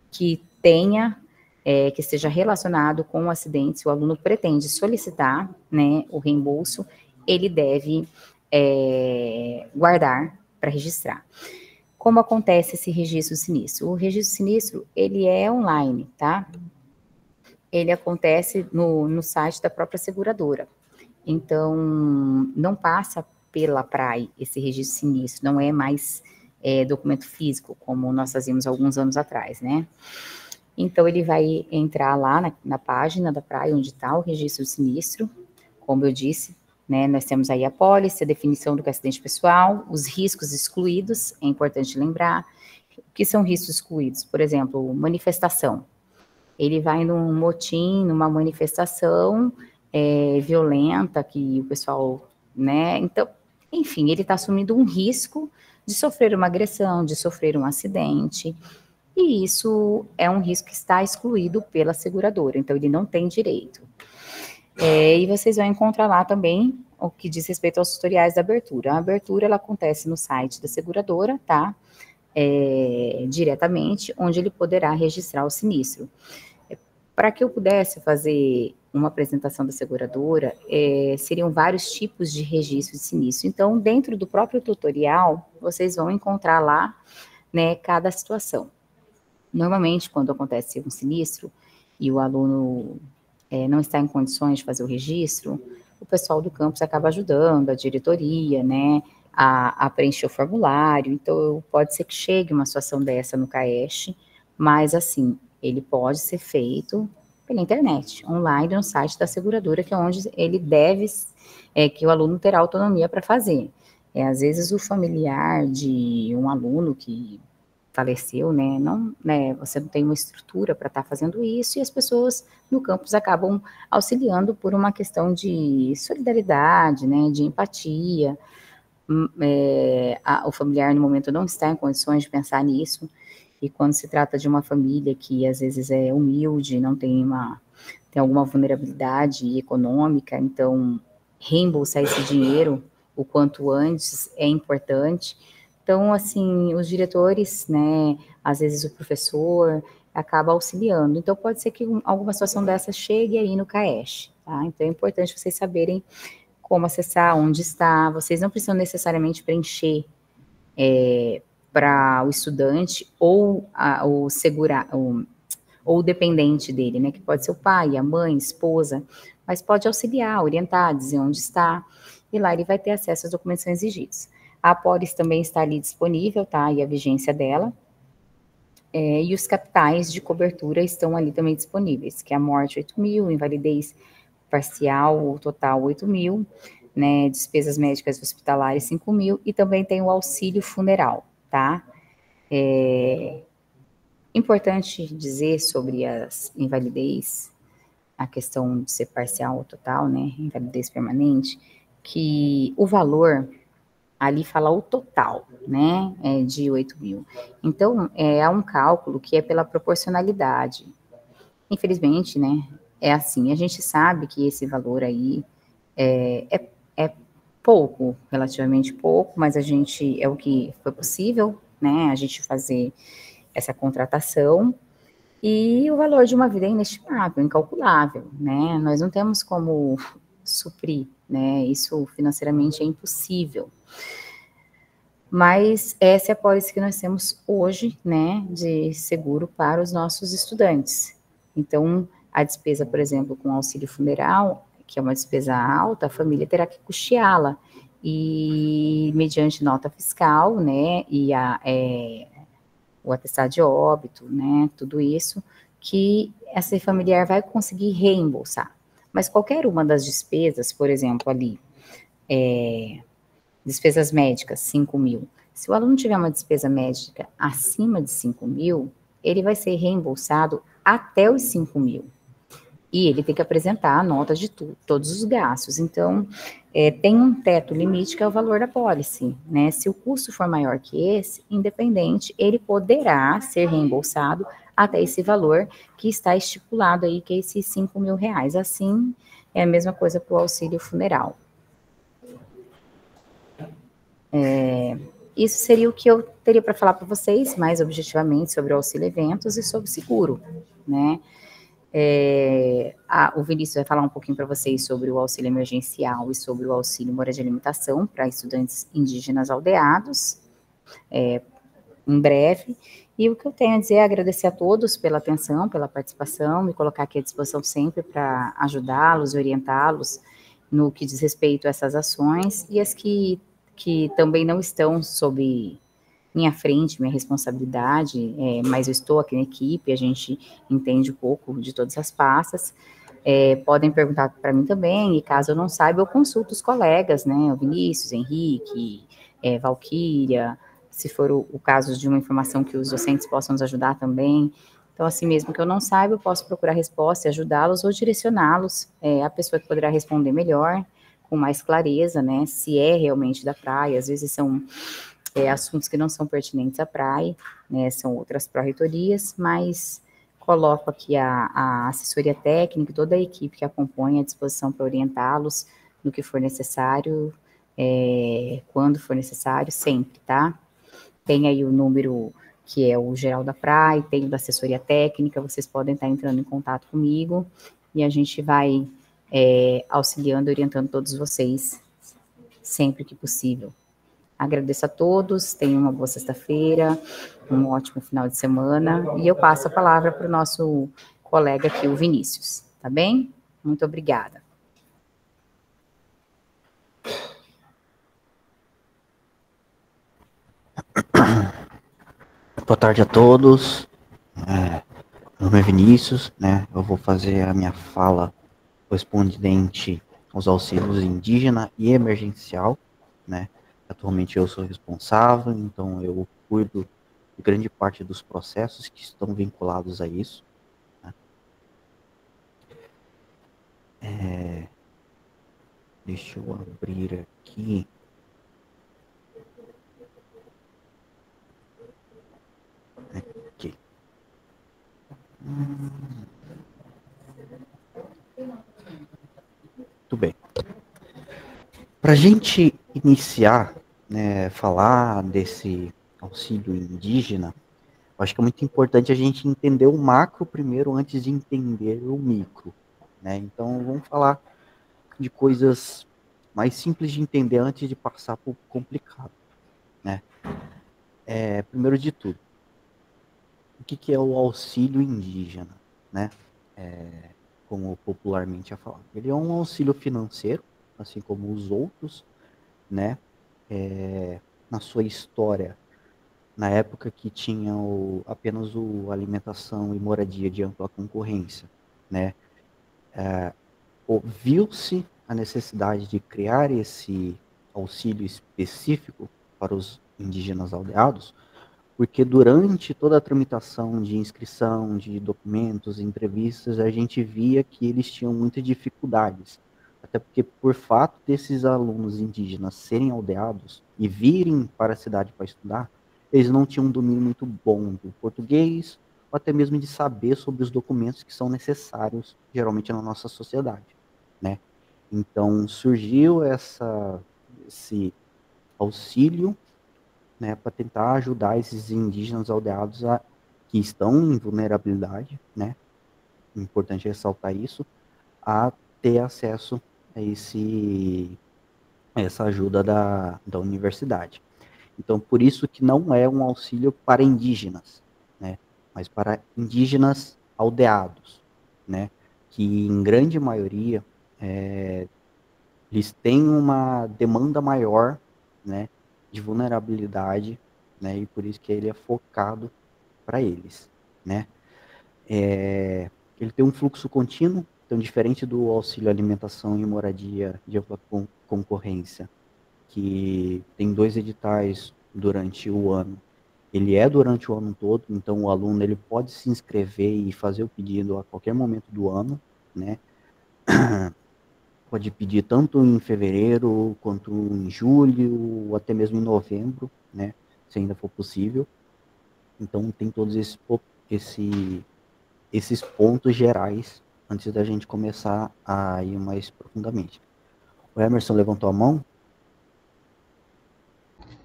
que tenha, que esteja relacionado com o acidente, se o aluno pretende solicitar, né, o reembolso, ele deve guardar para registrar. Como acontece esse registro sinistro? O registro sinistro, ele é online, tá? Ele acontece no site da própria seguradora. Então, não passa pela Praia esse registro sinistro, não é mais documento físico, como nós fazíamos alguns anos atrás, né? Então, ele vai entrar lá na página da Praia, onde está o registro sinistro, como eu disse, né? Nós temos aí a pólice, a definição do acidente pessoal, os riscos excluídos, é importante lembrar. O que são riscos excluídos? Por exemplo, manifestação. Ele vai num motim, numa manifestação violenta, que o pessoal né? Então, enfim, ele está assumindo um risco de sofrer uma agressão, de sofrer um acidente, e isso é um risco que está excluído pela seguradora, então ele não tem direito. E vocês vão encontrar lá também o que diz respeito aos tutoriais da abertura. A abertura, ela acontece no site da seguradora, tá? Diretamente, onde ele poderá registrar o sinistro. Para que eu pudesse fazer uma apresentação da seguradora, seriam vários tipos de registro de sinistro. Então, dentro do próprio tutorial, vocês vão encontrar lá, né, cada situação. Normalmente, quando acontece um sinistro e o aluno não está em condições de fazer o registro, o pessoal do campus acaba ajudando, a diretoria, né, a preencher o formulário. Então, pode ser que chegue uma situação dessa no CAESH, mas, assim, ele pode ser feito pela internet, online, no site da seguradora, que é onde ele deve, que o aluno terá autonomia para fazer. Às vezes, o familiar de um aluno que faleceu, você não tem uma estrutura para estar fazendo isso, e as pessoas no campus acabam auxiliando por uma questão de solidariedade, né, de empatia. O familiar, no momento, não está em condições de pensar nisso, e quando se trata de uma família que, às vezes, é humilde, não tem alguma vulnerabilidade econômica, então, reembolsar esse dinheiro o quanto antes é importante. Então, assim, os diretores, né, às vezes o professor, acaba auxiliando. Então, pode ser que alguma situação dessa chegue aí no CAESH, tá? Então, é importante vocês saberem como acessar, onde está. Vocês não precisam necessariamente preencher para o estudante ou o dependente dele, né, que pode ser o pai, a mãe, a esposa, mas pode auxiliar, orientar, dizer onde está, e lá ele vai ter acesso às documentos exigidos. A apólice também está ali disponível, tá? E a vigência dela. E os capitais de cobertura estão ali também disponíveis, que é a morte 8.000, invalidez parcial ou total 8.000, né? Despesas médicas hospitalares 5.000, e também tem o auxílio funeral, tá? Importante dizer sobre as invalidez, a questão de ser parcial ou total, né? Invalidez permanente, que o valor ali fala o total, né, de 8.000. Então, é um cálculo que é pela proporcionalidade. Infelizmente, né, é assim. A gente sabe que esse valor aí é pouco, relativamente pouco, mas é o que foi possível, né, a gente fazer essa contratação, e o valor de uma vida é inestimável, incalculável, né, nós não temos como suprir, né, isso financeiramente é impossível. Mas essa é a apólice que nós temos hoje, né, de seguro para os nossos estudantes. Então, a despesa, por exemplo, com auxílio funeral, que é uma despesa alta, a família terá que custeá-la, e mediante nota fiscal, né, e o atestado de óbito, né, tudo isso, que essa familiar vai conseguir reembolsar. Mas qualquer uma das despesas, por exemplo, ali, despesas médicas, 5.000. Se o aluno tiver uma despesa médica acima de 5.000, ele vai ser reembolsado até os 5.000. E ele tem que apresentar a nota de todos os gastos. Então, tem um teto limite, que é o valor da apólice, né? Se o custo for maior que esse, independente, ele poderá ser reembolsado até esse valor que está estipulado aí, que é esses 5.000 reais. Assim, é a mesma coisa para o auxílio funeral. Isso seria o que eu teria para falar para vocês, mais objetivamente, sobre o auxílio eventos e sobre seguro, né? O Vinícius vai falar um pouquinho para vocês sobre o auxílio emergencial e sobre o auxílio moradia e alimentação para estudantes indígenas aldeados, em breve. E o que eu tenho a dizer é agradecer a todos pela atenção, pela participação, me colocar aqui à disposição sempre para ajudá-los, orientá-los no que diz respeito a essas ações, e as que também não estão sob minha frente, minha responsabilidade, mas eu estou aqui na equipe, a gente entende um pouco de todas as pastas. Podem perguntar para mim também, e caso eu não saiba, eu consulto os colegas, né, o Vinícius, Henrique, Valquíria, se for o caso de uma informação que os docentes possam nos ajudar também. Então, assim mesmo que eu não saiba, eu posso procurar resposta e ajudá-los ou direcioná-los à pessoa que poderá responder melhor, com mais clareza, né, se é realmente da praia. Às vezes são assuntos que não são pertinentes à praia, né, são outras pró-reitorias, mas coloco aqui a assessoria técnica e toda a equipe que acompanha à disposição para orientá-los no que for necessário, quando for necessário, sempre, tá? Tem aí o número que é o geral da praia, tem o da assessoria técnica, vocês podem estar entrando em contato comigo e a gente vai auxiliando e orientando todos vocês sempre que possível. Agradeço a todos, tenham uma boa sexta-feira, um ótimo final de semana, e eu passo a palavra para o nosso colega aqui, o Vinícius, tá bem? Muito obrigada. Boa tarde a todos. Meu nome é Vinícius, né? Eu vou fazer a minha fala correspondente aos auxílios indígena e emergencial, né? Atualmente eu sou responsável, então eu cuido de grande parte dos processos que estão vinculados a isso, né? Deixa eu abrir aqui. Aqui. Muito bem. Para a gente iniciar, né, falar desse auxílio indígena, eu acho que é muito importante a gente entender o macro primeiro antes de entender o micro, né? Então vamos falar de coisas mais simples de entender antes de passar para o complicado, né? Primeiro de tudo, o que é o auxílio indígena, né? Como popularmente é falado. Ele é um auxílio financeiro, assim como os outros, né? Na sua história, na época que tinha apenas alimentação e moradia de ampla concorrência, né? Viu-se a necessidade de criar esse auxílio específico para os indígenas aldeados, porque durante toda a tramitação de inscrição, de documentos, entrevistas, a gente via que eles tinham muitas dificuldades. Até porque, por fato desses alunos indígenas serem aldeados e virem para a cidade para estudar, eles não tinham um domínio muito bom do português, ou até mesmo de saber sobre os documentos que são necessários, geralmente, na nossa sociedade, né? Então, surgiu esse auxílio, né, para tentar ajudar esses indígenas aldeados que estão em vulnerabilidade, né? Importante ressaltar isso, a ter acesso a essa ajuda da universidade. Então, por isso que não é um auxílio para indígenas, né? Mas para indígenas aldeados, né? Que em grande maioria eles têm uma demanda maior, né, de vulnerabilidade, né, e por isso que ele é focado para eles, né. Ele tem um fluxo contínuo, então diferente do auxílio alimentação e moradia de ampla concorrência, que tem 2 editais durante o ano, ele é durante o ano todo, então o aluno ele pode se inscrever e fazer o pedido a qualquer momento do ano, né. Pode pedir tanto em fevereiro, quanto em julho, ou até mesmo em novembro, né, se ainda for possível. Então, tem todos esses pontos gerais, antes da gente começar a ir mais profundamente. O Emerson levantou a mão?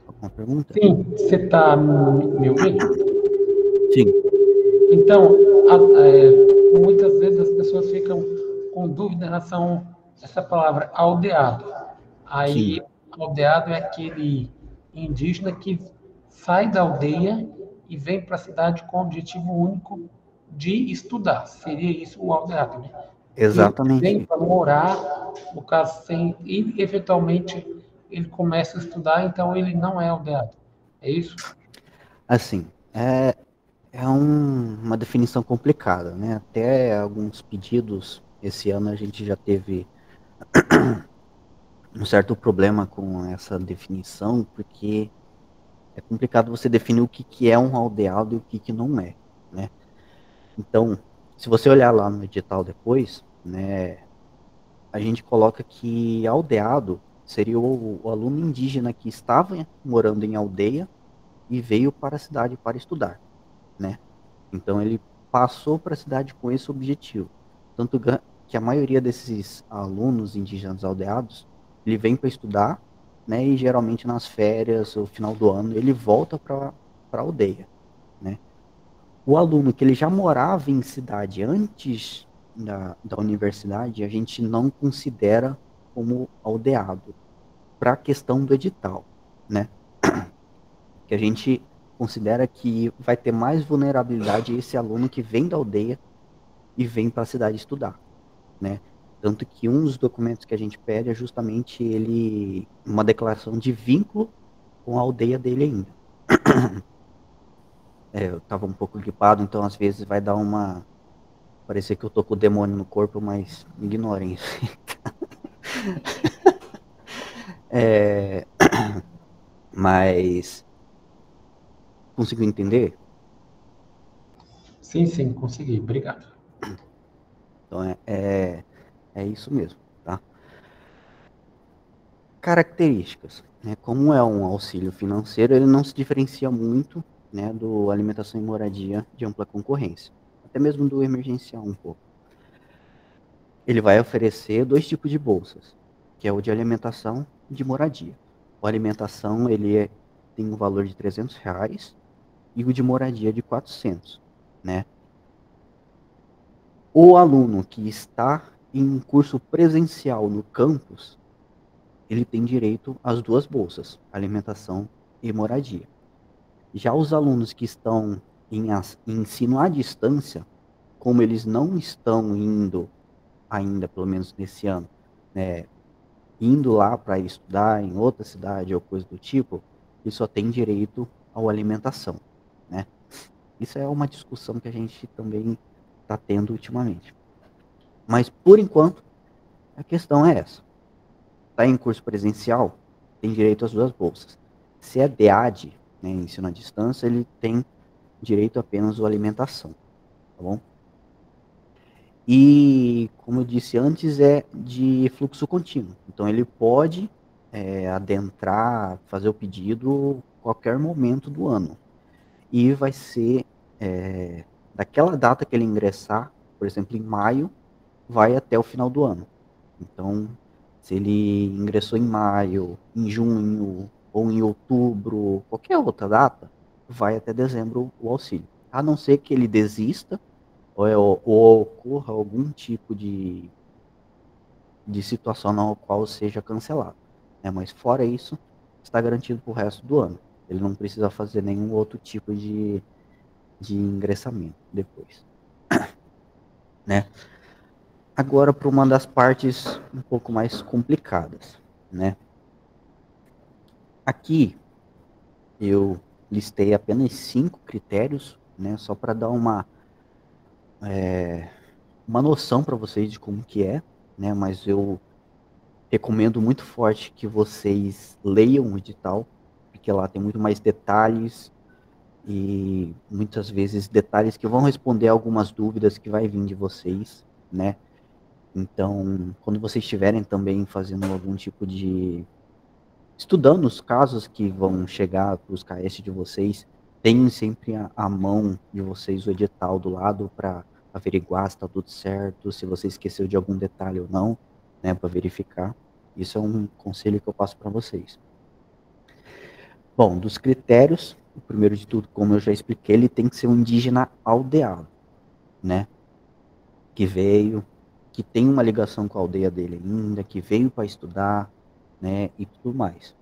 Alguma pergunta? Sim, você está me ouvindo? Sim. Então, muitas vezes as pessoas ficam com dúvida em relação a essa palavra aldeado. Aí, Sim. aldeado é aquele indígena que sai da aldeia e vem para a cidade com o objetivo único de estudar. Seria isso o aldeado, né? Exatamente. Ele vem para morar, no caso, e eventualmente ele começa a estudar, então ele não é aldeado. É isso? Assim, uma definição complicada, né? Até alguns pedidos, esse ano a gente já teve um certo problema com essa definição, porque é complicado você definir o que é um aldeado e o que não é, né? Então, se você olhar lá no edital depois, né, a gente coloca que aldeado seria o aluno indígena que estava morando em aldeia e veio para a cidade para estudar, né? Então ele passou para a cidade com esse objetivo. Tanto que a maioria desses alunos indígenas aldeados, ele vem para estudar, né? E geralmente nas férias ou final do ano ele volta para a aldeia, né? O aluno que ele já morava em cidade antes da universidade, a gente não considera como aldeado para a questão do edital, né? Que a gente considera que vai ter mais vulnerabilidade esse aluno que vem da aldeia e vem para a cidade estudar, né? Tanto que um dos documentos que a gente pede é justamente uma declaração de vínculo com a aldeia dele ainda. Eu estava um pouco gripado, então às vezes vai dar parecer que eu tô com o demônio no corpo, mas ignorem isso. Mas conseguiu entender? Sim, consegui. Obrigado. Então é isso mesmo, tá? Características, né? Como é um auxílio financeiro, ele não se diferencia muito, né, do alimentação e moradia de ampla concorrência, até mesmo do emergencial um pouco. Ele vai oferecer 2 tipos de bolsas, que é o de alimentação e de moradia. O alimentação tem um valor de R$300 e o de moradia de 400, né? O aluno que está em curso presencial no campus, ele tem direito às 2 bolsas, alimentação e moradia. Já os alunos que estão em ensino à distância, como eles não estão indo ainda, pelo menos nesse ano, né, indo lá para estudar em outra cidade ou coisa do tipo, eles só têm direito à alimentação, né? Isso é uma discussão que a gente também está tendo ultimamente. Mas, por enquanto, a questão é essa. Está em curso presencial, tem direito às 2 bolsas. Se é DEAD, né, ensino à distância, ele tem direito apenas à alimentação, tá bom? E, como eu disse antes, é de fluxo contínuo. Então, ele pode adentrar, fazer o pedido qualquer momento do ano. E vai ser daquela data que ele ingressar, por exemplo, em maio, vai até o final do ano. Então, se ele ingressou em maio, em junho, ou em outubro, qualquer outra data, vai até dezembro o auxílio. A não ser que ele desista ou ocorra algum tipo de situação na qual seja cancelado, né? Mas fora isso, está garantido para o resto do ano. Ele não precisa fazer nenhum outro tipo de ingressamento depois, né? Agora para uma das partes um pouco mais complicadas, né? Aqui eu listei apenas 5 critérios, né? Só para dar uma noção para vocês de como que é, né? Mas eu recomendo muito forte que vocês leiam o edital, porque lá tem muito mais detalhes e muitas vezes detalhes que vão responder algumas dúvidas que vai vir de vocês, né? Então, quando vocês estiverem também fazendo algum tipo de estudando os casos que vão chegar para os KS de vocês, tenham sempre a mão de vocês o edital do lado para averiguar se está tudo certo, se você esqueceu de algum detalhe ou não, né, para verificar. Isso é um conselho que eu passo para vocês. Bom, dos critérios, o primeiro de tudo, como eu já expliquei, ele tem que ser um indígena aldeado, né? Que veio, que tem uma ligação com a aldeia dele ainda, que veio para estudar, né, e tudo mais.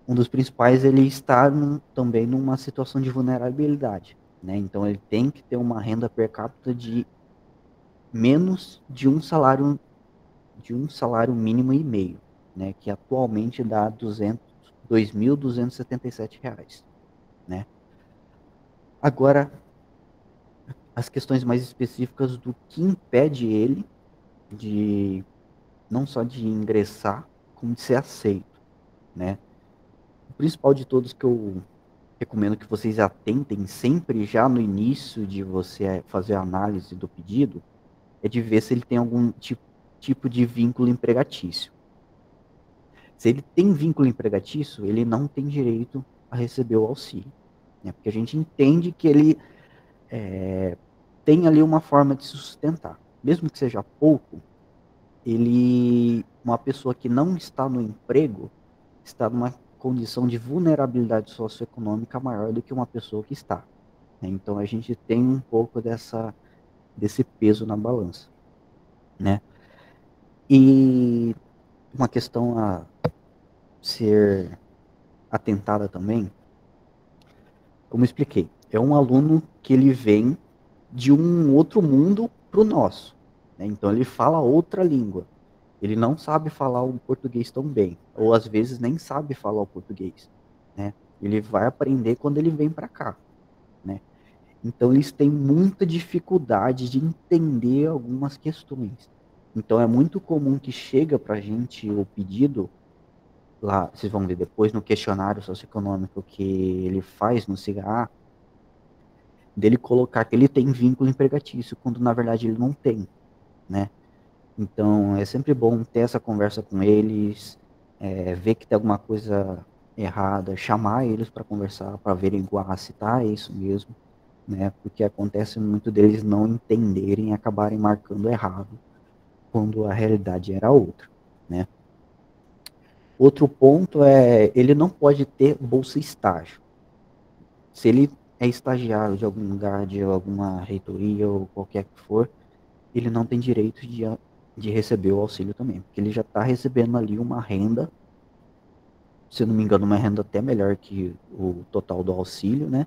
Um dos principais, ele está também numa situação de vulnerabilidade, né? Então ele tem que ter uma renda per capita de menos de um salário mínimo e meio, né? Que atualmente dá R$2.277, né? Agora, as questões mais específicas do que impede ele de não só de ingressar, como de ser aceito, né? O principal de todos que eu recomendo que vocês atentem sempre já no início de você fazer a análise do pedido, é de ver se ele tem algum tipo, tipo de vínculo empregatício. Se ele tem vínculo empregatício, ele não tem direito a receber o auxílio, né? Porque a gente entende que ele tem ali uma forma de se sustentar. Mesmo que seja pouco, uma pessoa que não está no emprego, está numa condição de vulnerabilidade socioeconômica maior do que uma pessoa que está, né? Então a gente tem um pouco desse peso na balança, né? E uma questão a ser atentada também, como eu expliquei, é um aluno que ele vem de um outro mundo para o nosso, né? Então ele fala outra língua. Ele não sabe falar o português tão bem, ou às vezes nem sabe falar o português, né? Ele vai aprender quando ele vem para cá, né? Então eles têm muita dificuldade de entender algumas questões. Então é muito comum que chega para a gente o pedido, lá, vocês vão ver depois no questionário socioeconômico que ele faz no CIGA, dele colocar que ele tem vínculo empregatício, quando na verdade ele não tem, né? Então é sempre bom ter essa conversa com eles, ver que tem alguma coisa errada, chamar eles para conversar, para averiguar se tá isso mesmo, né? Porque acontece muito deles não entenderem e acabarem marcando errado, quando a realidade era outra, né? Outro ponto ele não pode ter bolsa estágio. Se ele é estagiário de algum lugar, de alguma reitoria ou qualquer que for, ele não tem direito de receber o auxílio também, porque ele já está recebendo ali uma renda, se eu não me engano, uma renda até melhor que o total do auxílio, né?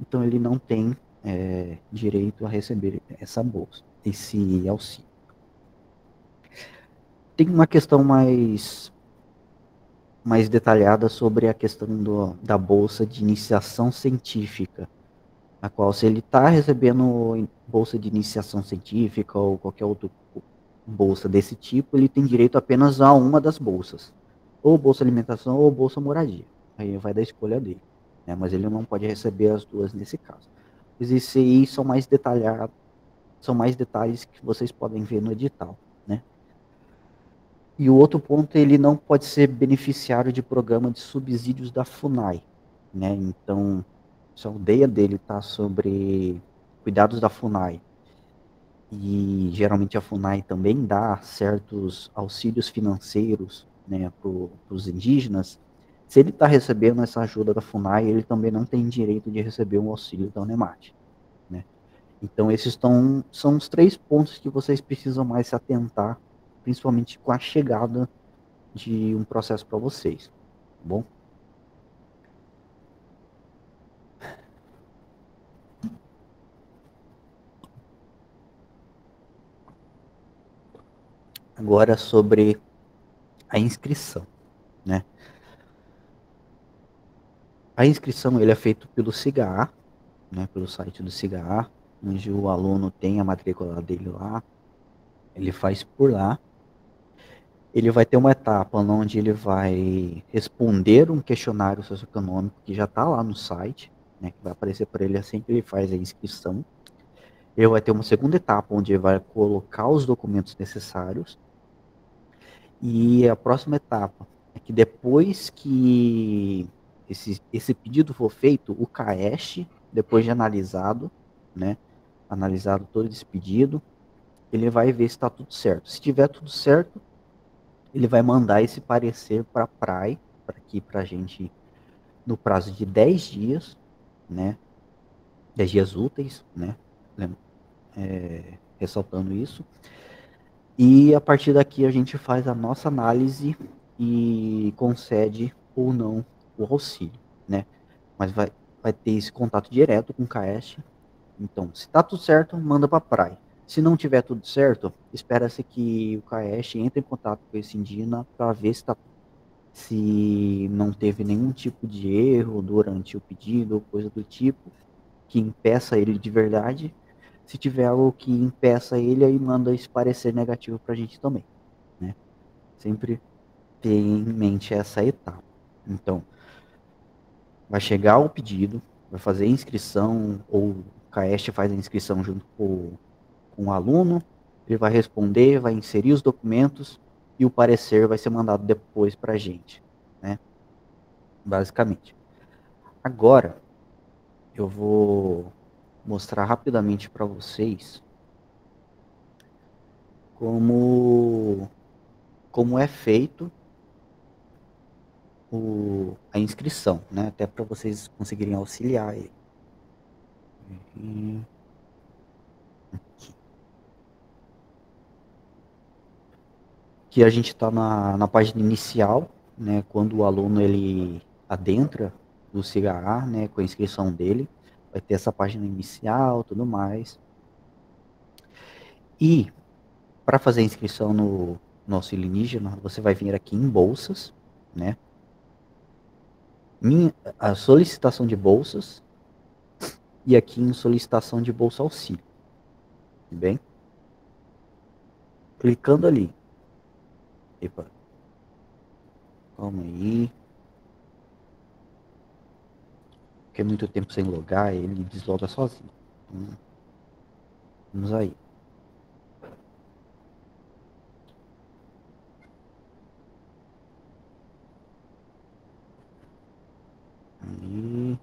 Então ele não tem direito a receber essa bolsa, esse auxílio. Tem uma questão mais detalhada sobre a questão da bolsa de iniciação científica, a qual, se ele está recebendo bolsa de iniciação científica ou qualquer outra bolsa desse tipo, ele tem direito apenas a uma das bolsas, ou bolsa alimentação ou bolsa moradia. Aí vai da escolha dele, né? Mas ele não pode receber as duas nesse caso. Os ICI são mais detalhados, são mais detalhes que vocês podem ver no edital, né? E o outro ponto, ele não pode ser beneficiário de programa de subsídios da FUNAI, né? Então, se a aldeia dele está sobre cuidados da FUNAI, e geralmente a FUNAI também dá certos auxílios financeiros, né, para os indígenas, se ele está recebendo essa ajuda da FUNAI, ele também não tem direito de receber um auxílio da UNEMAT, né? Então, esses são os 3 pontos que vocês precisam mais se atentar, principalmente com a chegada de um processo para vocês, tá bom? Agora sobre a inscrição, né? A inscrição ele é feito pelo CIGA, né, pelo site do CIGA, onde o aluno tem a matrícula dele lá, ele faz por lá. Ele vai ter uma etapa onde ele vai responder um questionário socioeconômico que já está lá no site, né, que vai aparecer para ele assim que ele faz a inscrição. Ele vai ter uma segunda etapa onde ele vai colocar os documentos necessários. E a próxima etapa é que depois que esse pedido for feito, o CAESH, depois de analisado, né, analisado todo esse pedido, ele vai ver se está tudo certo. Se tiver tudo certo, ele vai mandar esse parecer para a PRAE, aqui para a gente, no prazo de 10 dias, né, 10 dias úteis, né, ressaltando isso. E a partir daqui a gente faz a nossa análise e concede ou não o auxílio, né? Mas vai ter esse contato direto com o CAESH. Então, se tá tudo certo, manda para a PRAE. Se não tiver tudo certo, espera-se que o CAESH entre em contato com esse indígena para ver se não teve nenhum tipo de erro durante o pedido ou coisa do tipo que impeça ele de verdade. Se tiver algo que impeça ele, aí manda esse parecer negativo para a gente também, né? Sempre ter em mente essa etapa. Então, vai chegar o pedido, vai fazer a inscrição, ou o CAESH faz a inscrição junto com o aluno, Ele vai responder, vai inserir os documentos e o parecer vai ser mandado depois para a gente, né? Basicamente. Agora, eu vou mostrar rapidamente para vocês como é feito a inscrição, né? Até para vocês conseguirem auxiliar ele. Aqui a gente está na página inicial, né? Quando o aluno ele adentra do CIGA, né? Com a inscrição dele, vai ter essa página inicial, tudo mais. E para fazer a inscrição no auxílio indígena, você vai vir aqui em bolsas, né? A solicitação de bolsas e aqui em solicitação de bolsa auxílio. Tudo bem? Clicando ali. Epa. Calma aí. Fiquei muito tempo sem logar, ele desloga sozinho. Vamos aí. Aí.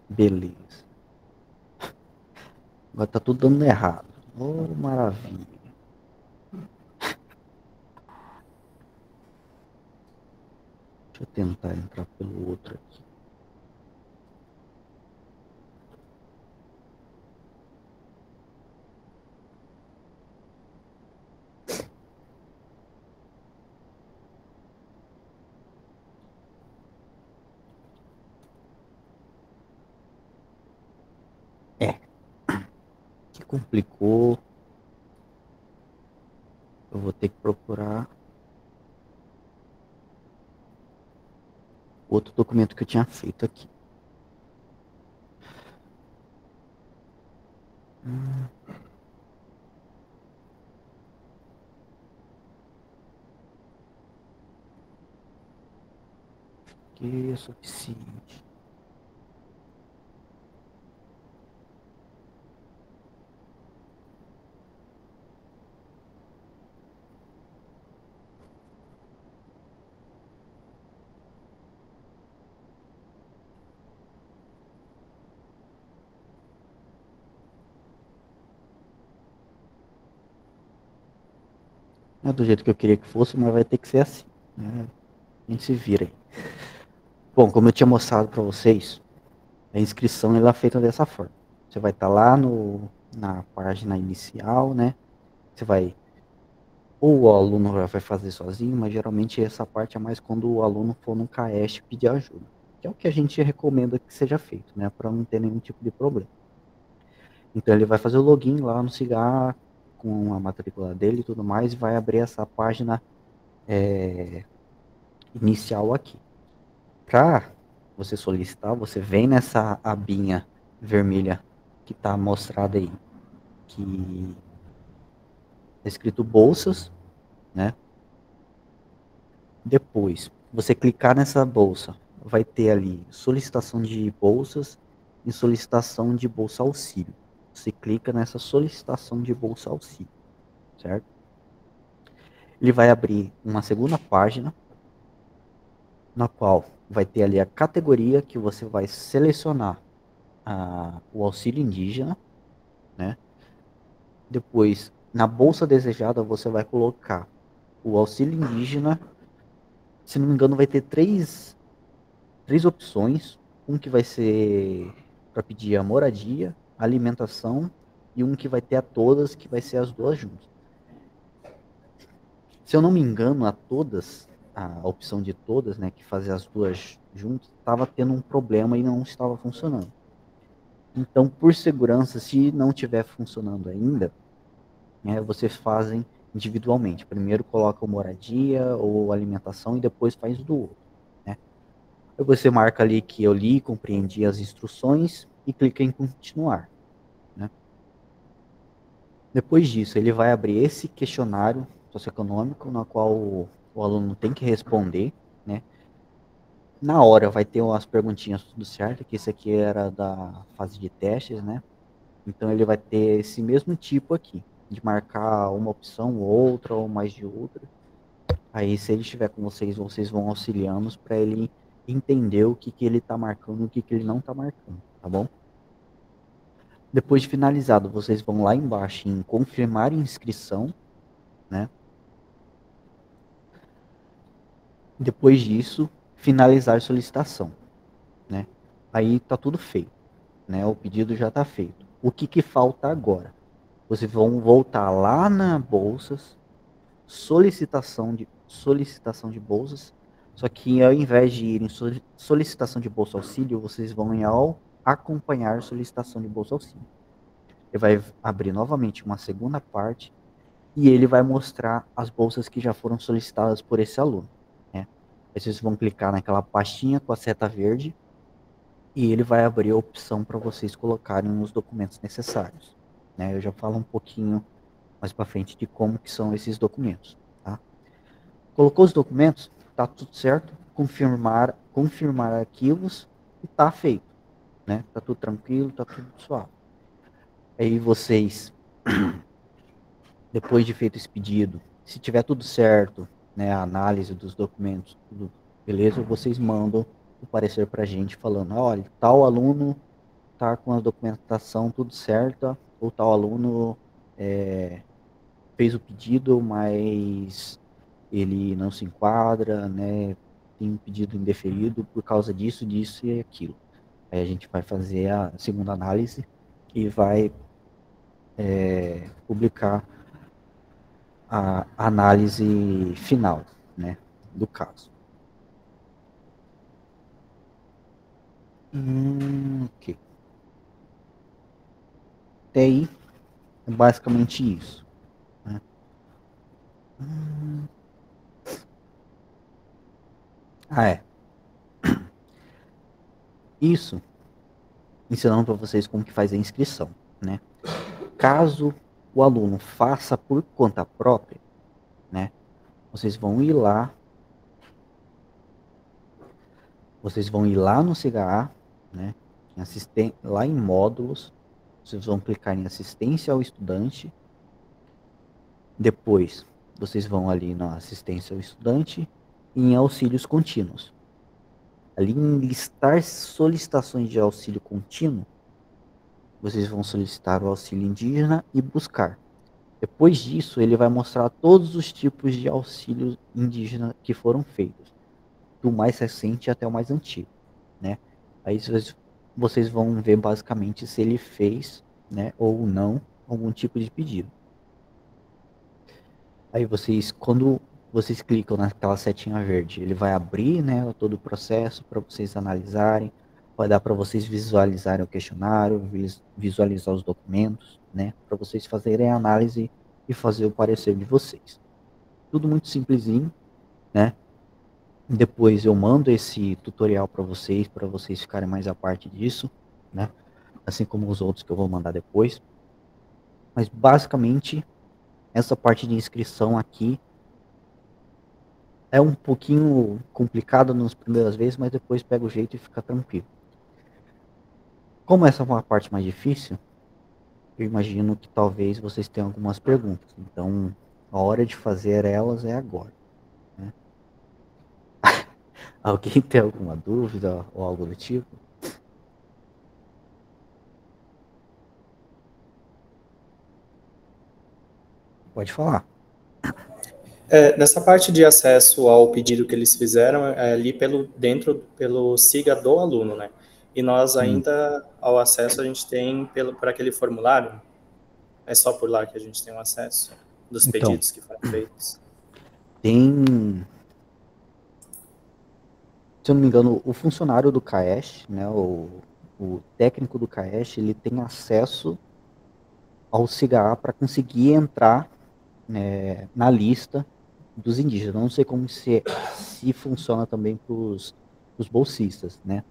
Beleza. Agora tá tudo dando errado. Oh, maravilha. Deixa eu tentar entrar pelo outro aqui. Que complicou. Eu vou ter que procurar outro documento que eu tinha feito aqui. Que é suficiente. Não é do jeito que eu queria que fosse, mas vai ter que ser assim, né? A gente se vira aí. Bom, como eu tinha mostrado para vocês, a inscrição ela é feita dessa forma. Você vai estar lá na página inicial, né? Você vai... Ou o aluno vai fazer sozinho, mas geralmente essa parte é mais quando o aluno for no CAEST pedir ajuda. Que é o que a gente recomenda que seja feito, né? Para não ter nenhum tipo de problema. Então ele vai fazer o login lá no CIGA com a matrícula dele e tudo mais, e vai abrir essa página inicial aqui. Para você solicitar, você vem nessa abinha vermelha que está mostrada aí, que é escrito bolsas, né? Depois, você clicar nessa bolsa, vai ter ali solicitação de bolsas e solicitação de bolsa auxílio. Você clica nessa solicitação de bolsa auxílio, certo? Ele vai abrir uma segunda página, na qual vai ter ali a categoria que você vai selecionar o auxílio indígena, né? Depois, na bolsa desejada, você vai colocar o auxílio indígena. Se não me engano, vai ter três opções. Um que vai ser para pedir a moradia, alimentação, e um que vai ter a todas, que vai ser as duas juntas. Se eu não me engano, a opção de todas, né, que fazia as duas juntas, estava tendo um problema e não estava funcionando. Então, por segurança, se não estiver funcionando ainda, vocês fazem individualmente. Primeiro coloca o moradia ou alimentação e depois faz do outro, né? Aí você marca ali que eu li, compreendi as instruções e clica em continuar, né? Depois disso, ele vai abrir esse questionário socioeconômico, no qual o aluno tem que responder, né? Na hora vai ter umas perguntinhas tudo certo, que isso aqui era da fase de testes, né? Então ele vai ter esse mesmo tipo aqui, de marcar uma opção ou outra, ou mais de outra. Aí se ele estiver com vocês, vocês vão auxiliando para ele entender o que, que ele está marcando e o que, que ele não está marcando, tá bom? Depois de finalizado, vocês vão lá embaixo em confirmar inscrição, né? Depois disso, finalizar solicitação, né? Aí tá tudo feito, né? O pedido já está feito. O que que falta agora? Vocês vão voltar lá na bolsas, solicitação de bolsas, só que ao invés de ir em solicitação de bolsa auxílio, vocês vão em ao acompanhar solicitação de bolsa auxílio. Ele vai abrir novamente uma segunda parte e ele vai mostrar as bolsas que já foram solicitadas por esse aluno, né? Aí vocês vão clicar naquela pastinha com a seta verde e ele vai abrir a opção para vocês colocarem os documentos necessários, né? Eu já falo um pouquinho mais para frente de como que são esses documentos, tá? Colocou os documentos, tá tudo certo, confirmar arquivos e tá feito, né? Tá tudo tranquilo, tá tudo suave. Aí vocês, depois de feito esse pedido, se tiver tudo certo, né, a análise dos documentos, tudo beleza, vocês mandam o parecer pra gente falando, olha, tal aluno tá com a documentação tudo certa, ou tal aluno fez o pedido, mas ele não se enquadra, né, tem um pedido indeferido por causa disso, disso e aquilo. Aí a gente vai fazer a segunda análise e vai publicar a análise final, né, do caso. Ok. Até aí é basicamente isso, né? Isso ensinando para vocês como que faz a inscrição, né? Caso o aluno faça por conta própria, né? Vocês vão ir lá no CHA, né? Lá em módulos, vocês vão clicar em assistência ao estudante. Depois, vocês vão ali na assistência ao estudante e em auxílios contínuos. Ali em listar solicitações de auxílio contínuo, vocês vão solicitar o auxílio indígena e buscar. Depois disso, ele vai mostrar todos os tipos de auxílio indígena que foram feitos, do mais recente até o mais antigo, né? Aí vocês vão ver basicamente se ele fez, né, ou não, algum tipo de pedido. Aí quando vocês clicam naquela setinha verde, ele vai abrir, né, todo o processo para vocês analisarem, vai dar para vocês visualizarem o questionário, visualizar os documentos, né, para vocês fazerem a análise e fazer o parecer de vocês. Tudo muito simplesinho, né? Depois eu mando esse tutorial para vocês ficarem mais a parte disso, né? Assim como os outros que eu vou mandar depois. Mas basicamente essa parte de inscrição aqui é um pouquinho complicada nas primeiras vezes, mas depois pega o jeito e fica tranquilo. Como essa é uma parte mais difícil, eu imagino que talvez vocês tenham algumas perguntas. Então, a hora de fazer elas é agora, né? Alguém tem alguma dúvida ou algo do tipo? Pode falar. Nessa parte de acesso ao pedido que eles fizeram, é ali pelo SIGA do aluno, né? E nós ainda, ao acesso, a gente tem por aquele formulário, é só por lá que a gente tem o acesso dos pedidos que foram feitos. Tem, se eu não me engano, o funcionário do CAESH, né, o técnico do CAESH, ele tem acesso ao SIGA para conseguir entrar na lista dos indígenas. Não sei como se funciona também para os bolsistas, né?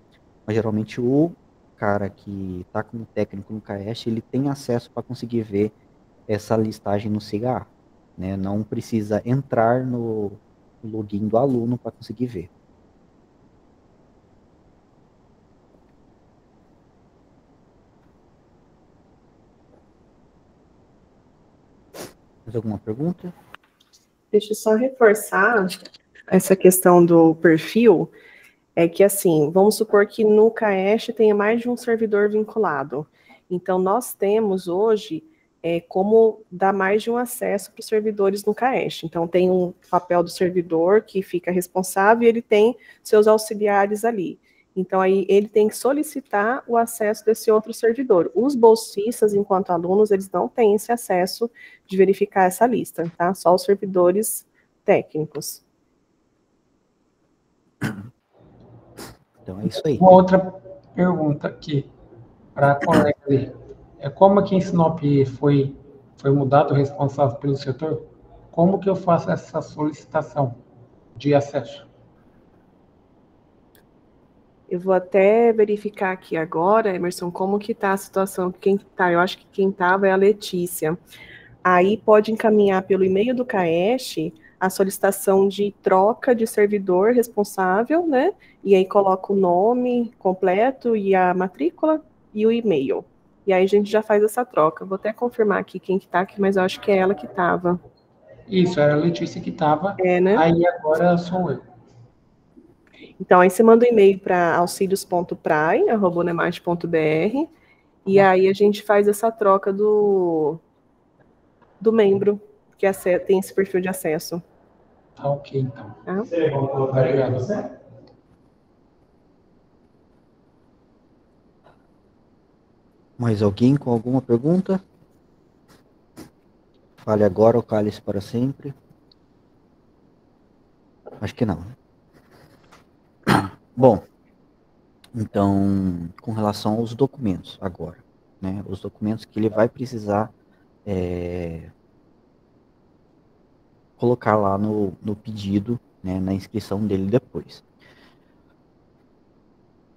Mas geralmente o cara que está como técnico no CAESH, ele tem acesso para conseguir ver essa listagem no SIGA, né? Não precisa entrar no login do aluno para conseguir ver. Mais alguma pergunta? Deixa eu só reforçar essa questão do perfil, é que assim, vamos supor que no CAESH tenha mais de um servidor vinculado. Então, nós temos hoje como dar mais de um acesso para os servidores no CAESH. Então, tem um papel do servidor que fica responsável e ele tem seus auxiliares ali. Então, aí ele tem que solicitar o acesso desse outro servidor. Os bolsistas, enquanto alunos, eles não têm esse acesso de verificar essa lista, tá? Só os servidores técnicos. Então é isso aí. Uma outra pergunta aqui para a colega ali. Como aqui em Sinop foi mudado o responsável pelo setor, como que eu faço essa solicitação de acesso? Eu vou até verificar aqui agora, Emerson, como que está a situação. Quem tá? Eu acho que quem estava é a Letícia. Aí pode encaminhar pelo e-mail do CAESH a solicitação de troca de servidor responsável, né? E aí coloca o nome completo e a matrícula e o e-mail. E aí a gente já faz essa troca. Vou até confirmar aqui quem que tá aqui, mas eu acho que é ela que estava. Isso, era a Letícia que estava, né? Aí agora sou eu. Então, aí você manda um e-mail para auxilios.prai@unemate.br e aí a gente faz essa troca do membro que tem esse perfil de acesso. Tá ok, então. Tá? Obrigado. Mais alguém com alguma pergunta? Fale agora ou cale-se para sempre? Acho que não. Bom, então, com relação aos documentos agora, né? Os documentos que ele vai precisar colocar lá no pedido, né, na inscrição dele depois.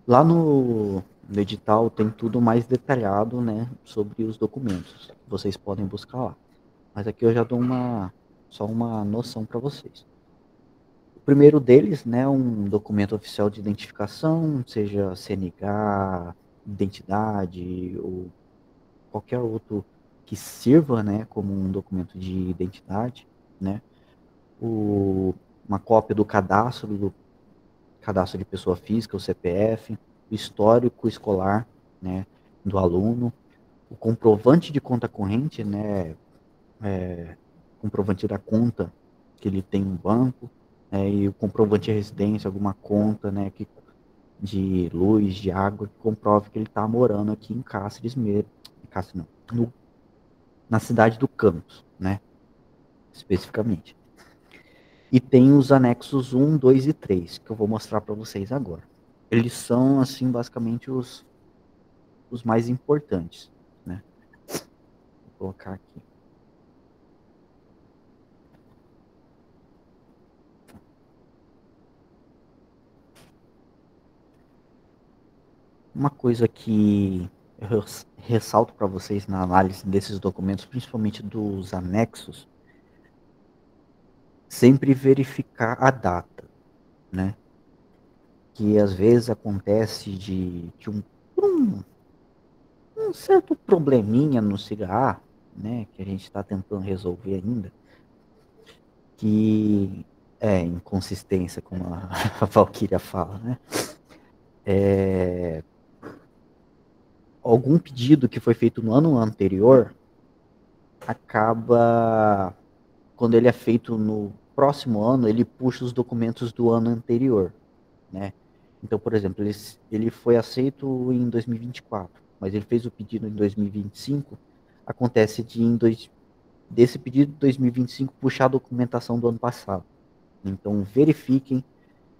Lá no edital tem tudo mais detalhado, né, sobre os documentos. Vocês podem buscar lá. Mas aqui eu já dou só uma noção para vocês. O primeiro deles, né, um documento oficial de identificação, seja CNH, identidade ou qualquer outro que sirva, né, como um documento de identidade, né, uma cópia do cadastro de pessoa física, o CPF, o histórico escolar, né, do aluno, o comprovante de conta corrente, né, comprovante da conta que ele tem no banco, e o comprovante de residência, alguma conta, né, de luz, de água, que comprove que ele está morando aqui em Cáceres mesmo, na cidade do Campos, né, especificamente. E tem os anexos 1, 2 e 3, que eu vou mostrar para vocês agora. Eles são, assim, basicamente os mais importantes, né? Vou colocar aqui. Uma coisa que eu ressalto para vocês na análise desses documentos, principalmente dos anexos, sempre verificar a data, né? Que às vezes acontece de um certo probleminha no CIGA, né? Que a gente está tentando resolver ainda, que é inconsistência, como a Valquíria fala, né? Algum pedido que foi feito no ano anterior acaba, quando ele é feito no próximo ano, ele puxa os documentos do ano anterior, né? Então, por exemplo, ele foi aceito em 2024, mas ele fez o pedido em 2025, acontece desse pedido de 2025 puxar a documentação do ano passado. Então, verifiquem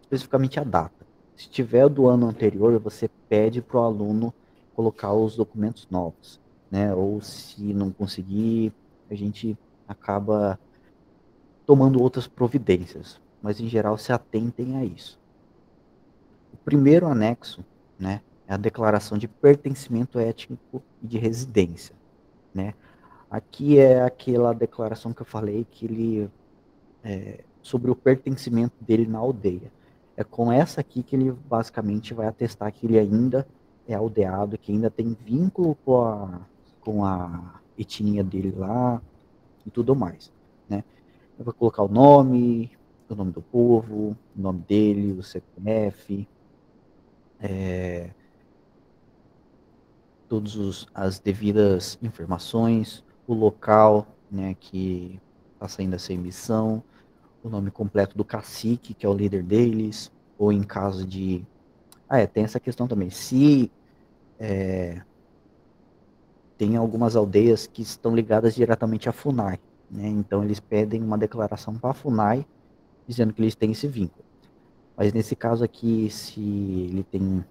especificamente a data. Se tiver do ano anterior, você pede para o aluno colocar os documentos novos, né? Ou se não conseguir, a gente acaba tomando outras providências, mas em geral se atentem a isso. O primeiro anexo, né, é a declaração de pertencimento étnico e de residência, né? Aqui é aquela declaração que eu falei que ele sobre o pertencimento dele na aldeia. É com essa aqui que ele basicamente vai atestar que ele ainda é aldeado, que ainda tem vínculo com a etnia dele lá e tudo mais, né? Eu vou colocar o nome do povo, o nome dele, o CPF, todas as devidas informações, o local, né, que está saindo essa emissão, o nome completo do cacique, que é o líder deles, ou em caso de... tem essa questão também. Se tem algumas aldeias que estão ligadas diretamente à FUNAI, né, então eles pedem uma declaração para a FUNAI, dizendo que eles têm esse vínculo. Mas nesse caso aqui, se ele tem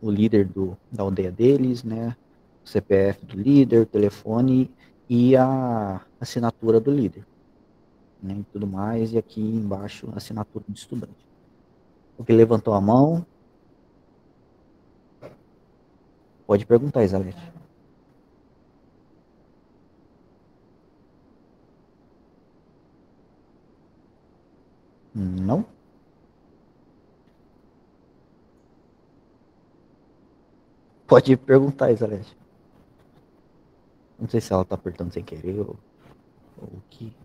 o líder da aldeia deles, né, o CPF do líder, o telefone e a assinatura do líder, né, e tudo mais, e aqui embaixo a assinatura do estudante. O que levantou a mão? Pode perguntar, Isalete. Não? Pode perguntar, Isalete. Não sei se ela tá apertando sem querer ou o que.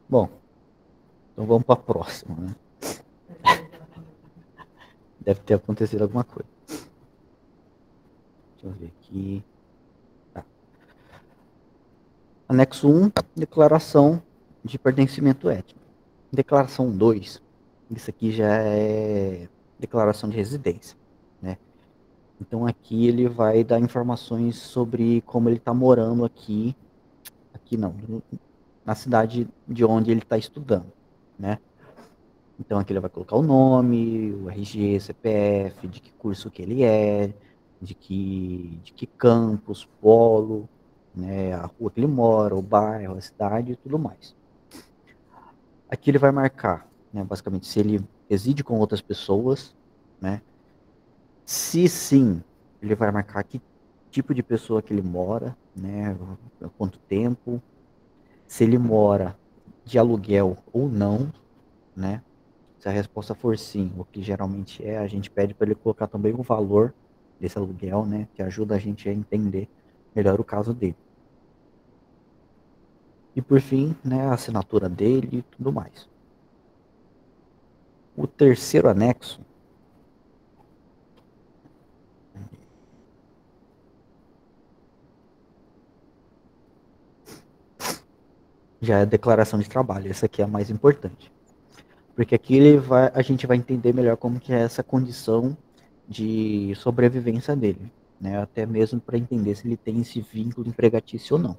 Bom, então vamos para a próxima, né? Deve ter acontecido alguma coisa. Deixa eu ver aqui. Tá. Anexo 1, declaração de pertencimento étnico. Declaração 2, isso aqui já é declaração de residência, né? Então aqui ele vai dar informações sobre como ele está morando aqui não, na cidade de onde ele está estudando, né? Então aqui ele vai colocar o nome, o RG, CPF, de que curso que ele é, de que campus, polo, né, a rua que ele mora, o bairro, a cidade e tudo mais. Aqui ele vai marcar, né, basicamente, se ele reside com outras pessoas, né? Se sim, ele vai marcar que tipo de pessoa que ele mora, né, quanto tempo, se ele mora de aluguel ou não, né? Se a resposta for sim, o que geralmente é, a gente pede para ele colocar também o valor desse aluguel, né? Que ajuda a gente a entender melhor o caso dele. E por fim, né, a assinatura dele e tudo mais. O terceiro anexo já é a declaração de trabalho. Essa aqui é a mais importante. Porque aqui a gente vai entender melhor como que é essa condição de sobrevivência dele, né? Até mesmo para entender se ele tem esse vínculo empregatício ou não.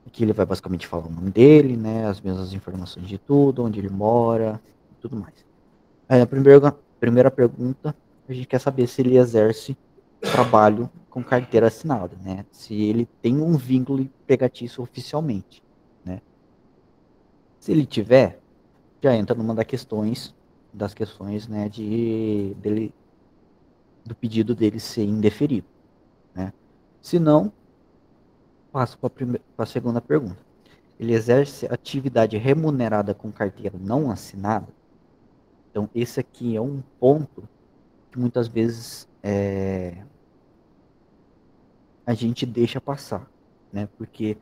Aqui ele vai basicamente falar o nome dele, né? As mesmas informações de tudo, onde ele mora, e tudo mais. Aí a primeira pergunta, a gente quer saber se ele exerce trabalho com carteira assinada, né? Se ele tem um vínculo empregatício oficialmente, né? Se ele tiver, já entra numa das questões, né, do pedido dele ser indeferido, né? Se não, passo para a segunda pergunta. Ele exerce atividade remunerada com carteira não assinada? Então, esse aqui é um ponto que muitas vezes a gente deixa passar, né? Porque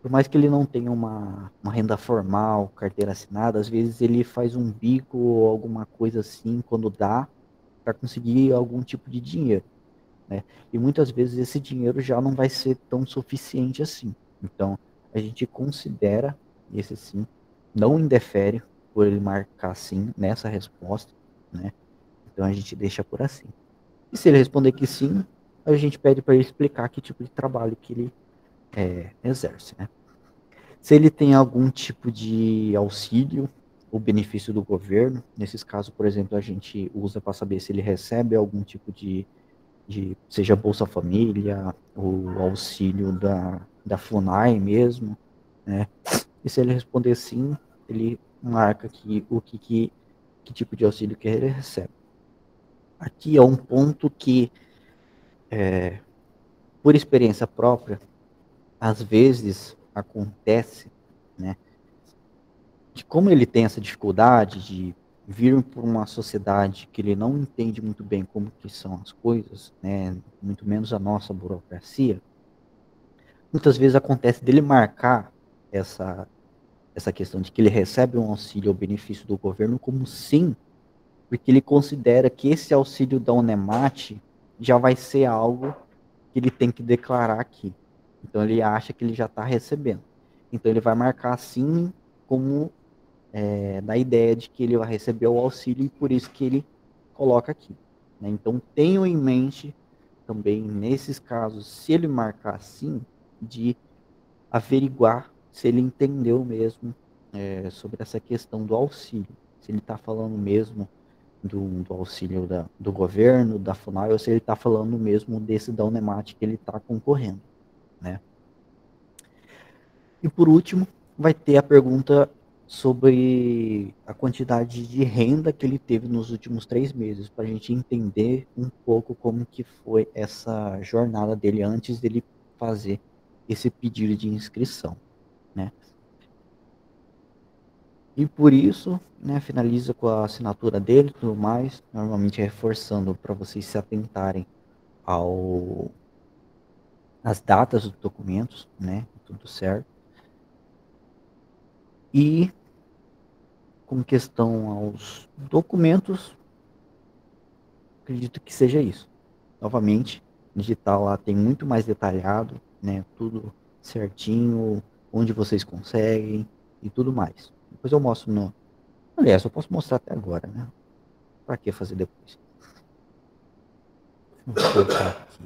por mais que ele não tenha uma renda formal, carteira assinada, às vezes ele faz um bico ou alguma coisa assim, quando dá, para conseguir algum tipo de dinheiro, né? E muitas vezes esse dinheiro já não vai ser tão suficiente assim. Então, a gente considera esse sim, não indefere por ele marcar sim nessa resposta, né? Então, a gente deixa por assim. E se ele responder que sim, a gente pede para ele explicar que tipo de trabalho que ele exerce, né? Se ele tem algum tipo de auxílio ou benefício do governo, nesses casos, por exemplo, a gente usa para saber se ele recebe algum tipo de seja Bolsa Família, o auxílio da FUNAI mesmo, né? E se ele responder sim, ele marca aqui que tipo de auxílio que ele recebe. Aqui é um ponto que, por experiência própria, às vezes acontece, né? De como ele tem essa dificuldade de vir por uma sociedade que ele não entende muito bem como que são as coisas, né? Muito menos a nossa burocracia. Muitas vezes acontece dele marcar essa questão de que ele recebe um auxílio ou benefício do governo como sim, porque ele considera que esse auxílio da Unemat já vai ser algo que ele tem que declarar aqui. Então ele acha que ele já está recebendo. Então ele vai marcar sim como da ideia de que ele vai receber o auxílio e por isso que ele coloca aqui. Né? Então tenham em mente também nesses casos, se ele marcar assim, de averiguar se ele entendeu mesmo sobre essa questão do auxílio. Se ele está falando mesmo do auxílio do governo, da FUNAI, ou se ele está falando mesmo desse da Unemat que ele está concorrendo. Né? E por último, vai ter a pergunta sobre a quantidade de renda que ele teve nos últimos 3 meses, para a gente entender um pouco como que foi essa jornada dele antes dele fazer esse pedido de inscrição. Né? E por isso, né, finaliza com a assinatura dele e tudo mais, normalmente reforçando para vocês se atentarem às datas dos documentos, né, tudo certo. E com questão aos documentos, acredito que seja isso. Novamente, digital lá tem muito mais detalhado, né, tudo certinho, onde vocês conseguem e tudo mais. Depois eu mostro no... Aliás, eu posso mostrar até agora, né? Para que fazer depois? Vou colocar aqui.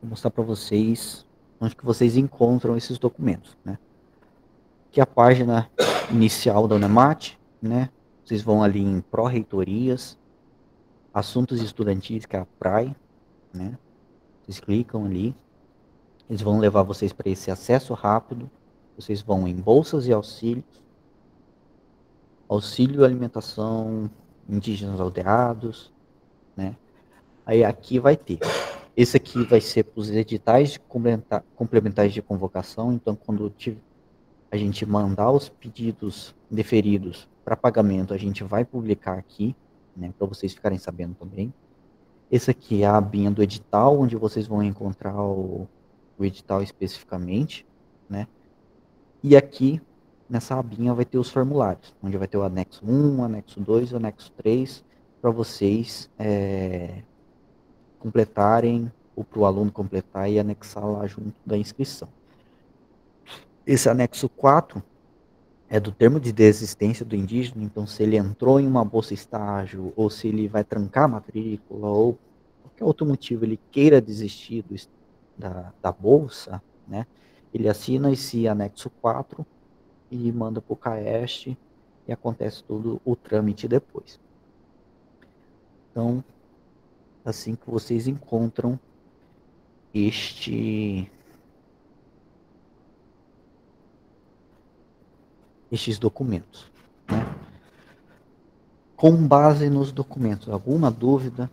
Vou mostrar para vocês onde que vocês encontram esses documentos, né? Que a página inicial da Unemat, né? Vocês vão ali em Pró-Reitorias, Assuntos Estudantis, que é a PRAE, né? Vocês clicam ali, eles vão levar vocês para esse acesso rápido, vocês vão em Bolsas e Auxílios, Auxílio Alimentação Indígenas Aldeados, né? Aí aqui vai ter. Esse aqui vai ser para os editais complementares de convocação, então quando a gente mandar os pedidos deferidos para pagamento, a gente vai publicar aqui, né, para vocês ficarem sabendo também. Esse aqui é a abinha do edital, onde vocês vão encontrar o edital especificamente, né? E aqui, nessa abinha, vai ter os formulários, onde vai ter o anexo 1, o anexo 2 e o anexo 3, para vocês completarem, ou para o aluno completar e anexar lá junto da inscrição. Esse anexo 4 é do termo de desistência do indígena, então se ele entrou em uma bolsa estágio, ou se ele vai trancar a matrícula, ou qualquer outro motivo ele queira desistir da bolsa, né, ele assina esse anexo 4 e manda para o CAEST e acontece todo o trâmite depois. Então, assim que vocês encontram estes documentos, né? Com base nos documentos, alguma dúvida,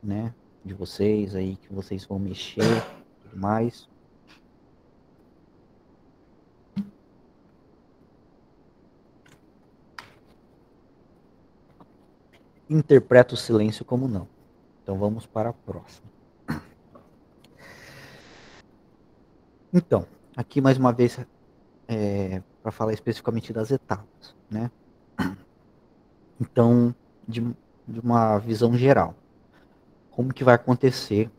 né, de vocês aí que vocês vão mexer, tudo mais? Interpreta o silêncio como não. Então vamos para a próxima. Então, aqui mais uma vez para falar especificamente das etapas, né? Então, de uma visão geral, como que vai acontecer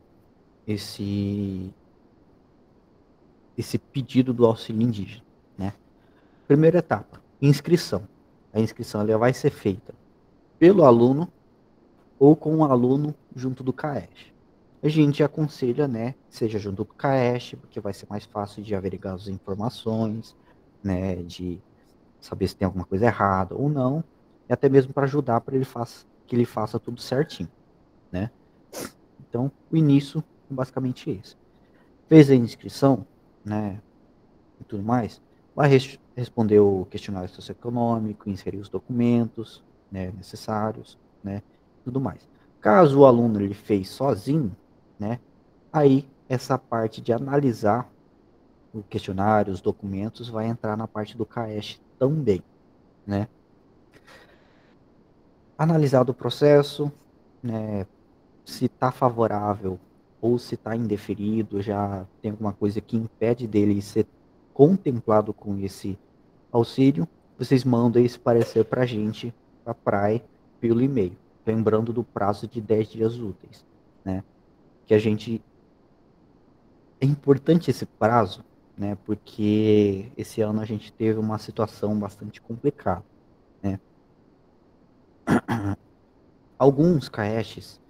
esse pedido do auxílio indígena, né? Primeira etapa, inscrição. A inscrição ela vai ser feita pelo aluno ou com o aluno junto do CAEST. A gente aconselha, né, seja junto com o CAEST, porque vai ser mais fácil de averiguar as informações, né, de saber se tem alguma coisa errada ou não, e até mesmo para ajudar para que ele faça tudo certinho, né? Então, o início é basicamente esse. Fez a inscrição, né, e tudo mais, vai responder o questionário socioeconômico, inserir os documentos, né, necessários, né, tudo mais. Caso o aluno ele fez sozinho, né, aí essa parte de analisar o questionário, os documentos, vai entrar na parte do CAESH também, né. Analisado o processo, né, se está favorável ou se está indeferido, já tem alguma coisa que impede dele ser contemplado com esse auxílio, vocês mandam esse parecer para a gente, para a PRAE, pelo e-mail, lembrando do prazo de 10 dias úteis, né? Que a gente é importante esse prazo, né? Porque esse ano a gente teve uma situação bastante complicada, né? Alguns CAESHs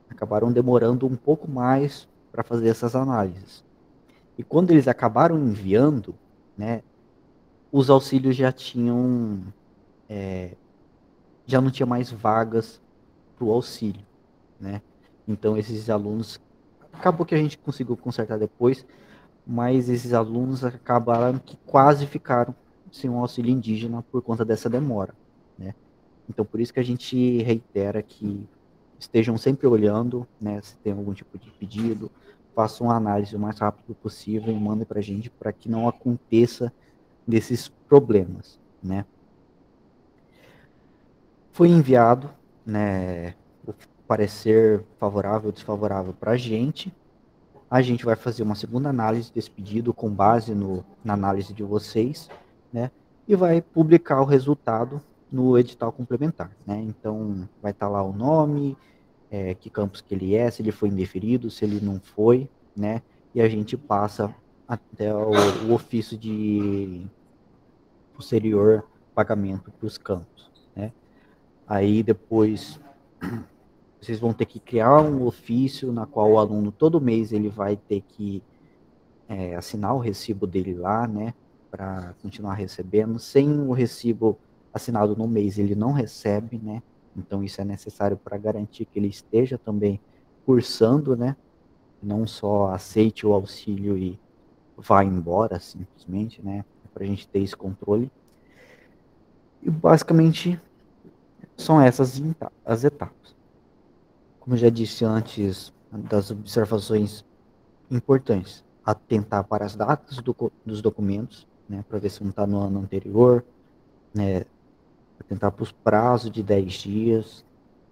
acabaram demorando um pouco mais para fazer essas análises. E quando eles acabaram enviando, né, os auxílios já tinham, já não tinha mais vagas para o auxílio, né? Então esses alunos, acabou que a gente conseguiu consertar depois, mas esses alunos acabaram que quase ficaram sem um auxílio indígena por conta dessa demora, né? Então por isso que a gente reitera que estejam sempre olhando, né, se tem algum tipo de pedido, façam uma análise o mais rápido possível e mandem para a gente para que não aconteça desses problemas, né? Foi enviado, né, o parecer favorável ou desfavorável para a gente vai fazer uma segunda análise desse pedido com base na análise de vocês, né, e vai publicar o resultado no edital complementar, né, então vai estar lá o nome, que campus que ele é, se ele foi indeferido, se ele não foi, né, e a gente passa até o ofício de posterior pagamento para os campos, né. Aí depois vocês vão ter que criar um ofício na qual o aluno todo mês ele vai ter que assinar o recibo dele lá, né, para continuar recebendo. Sem o recibo assinado no mês ele não recebe, né. Então isso é necessário para garantir que ele esteja também cursando, né, não só aceite o auxílio e vá embora simplesmente, né, para a gente ter esse controle. E basicamente são essas as etapas. Como eu já disse antes, das observações importantes, atentar para as datas dos documentos, né, para ver se não está no ano anterior, né, atentar para os prazos de 10 dias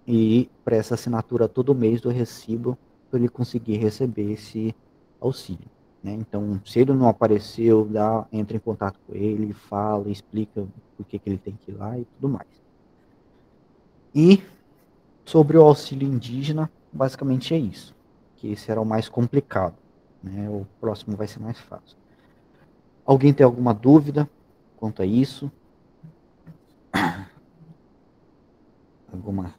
e para essa assinatura todo mês do recibo para ele conseguir receber esse auxílio, né? Então, se ele não apareceu, entra em contato com ele, fala, explica por que ele tem que ir lá e tudo mais. E sobre o auxílio indígena, basicamente é isso, que esse era o mais complicado, né? O próximo vai ser mais fácil. Alguém tem alguma dúvida quanto a isso? Alguma?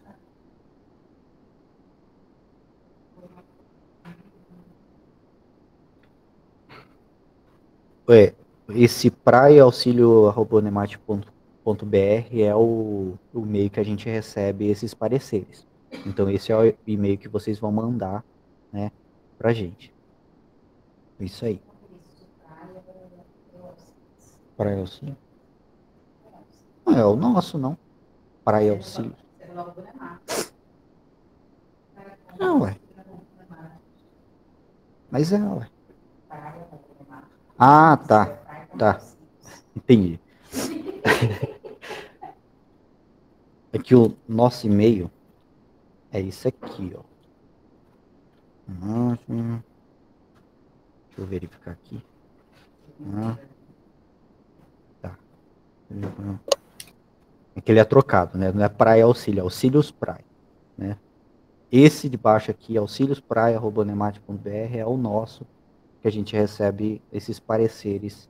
Esse praia.auxilio@unemate.br é o e-mail que a gente recebe esses pareceres. Então esse é o e-mail que vocês vão mandar, né, pra gente. Isso aí. Praia Auxílio? Não é o nosso, não. Praia Auxílio. Não, ué. Mas é, ué. Ah, tá. Tá. Entendi. É que o nosso e-mail é isso aqui, ó. Deixa eu verificar aqui. Tá. É que ele é trocado, né? Não é praia auxílio, é auxílios praia, né? Esse de baixo aqui, auxiliospraia@unemate.br, é o nosso, que a gente recebe esses pareceres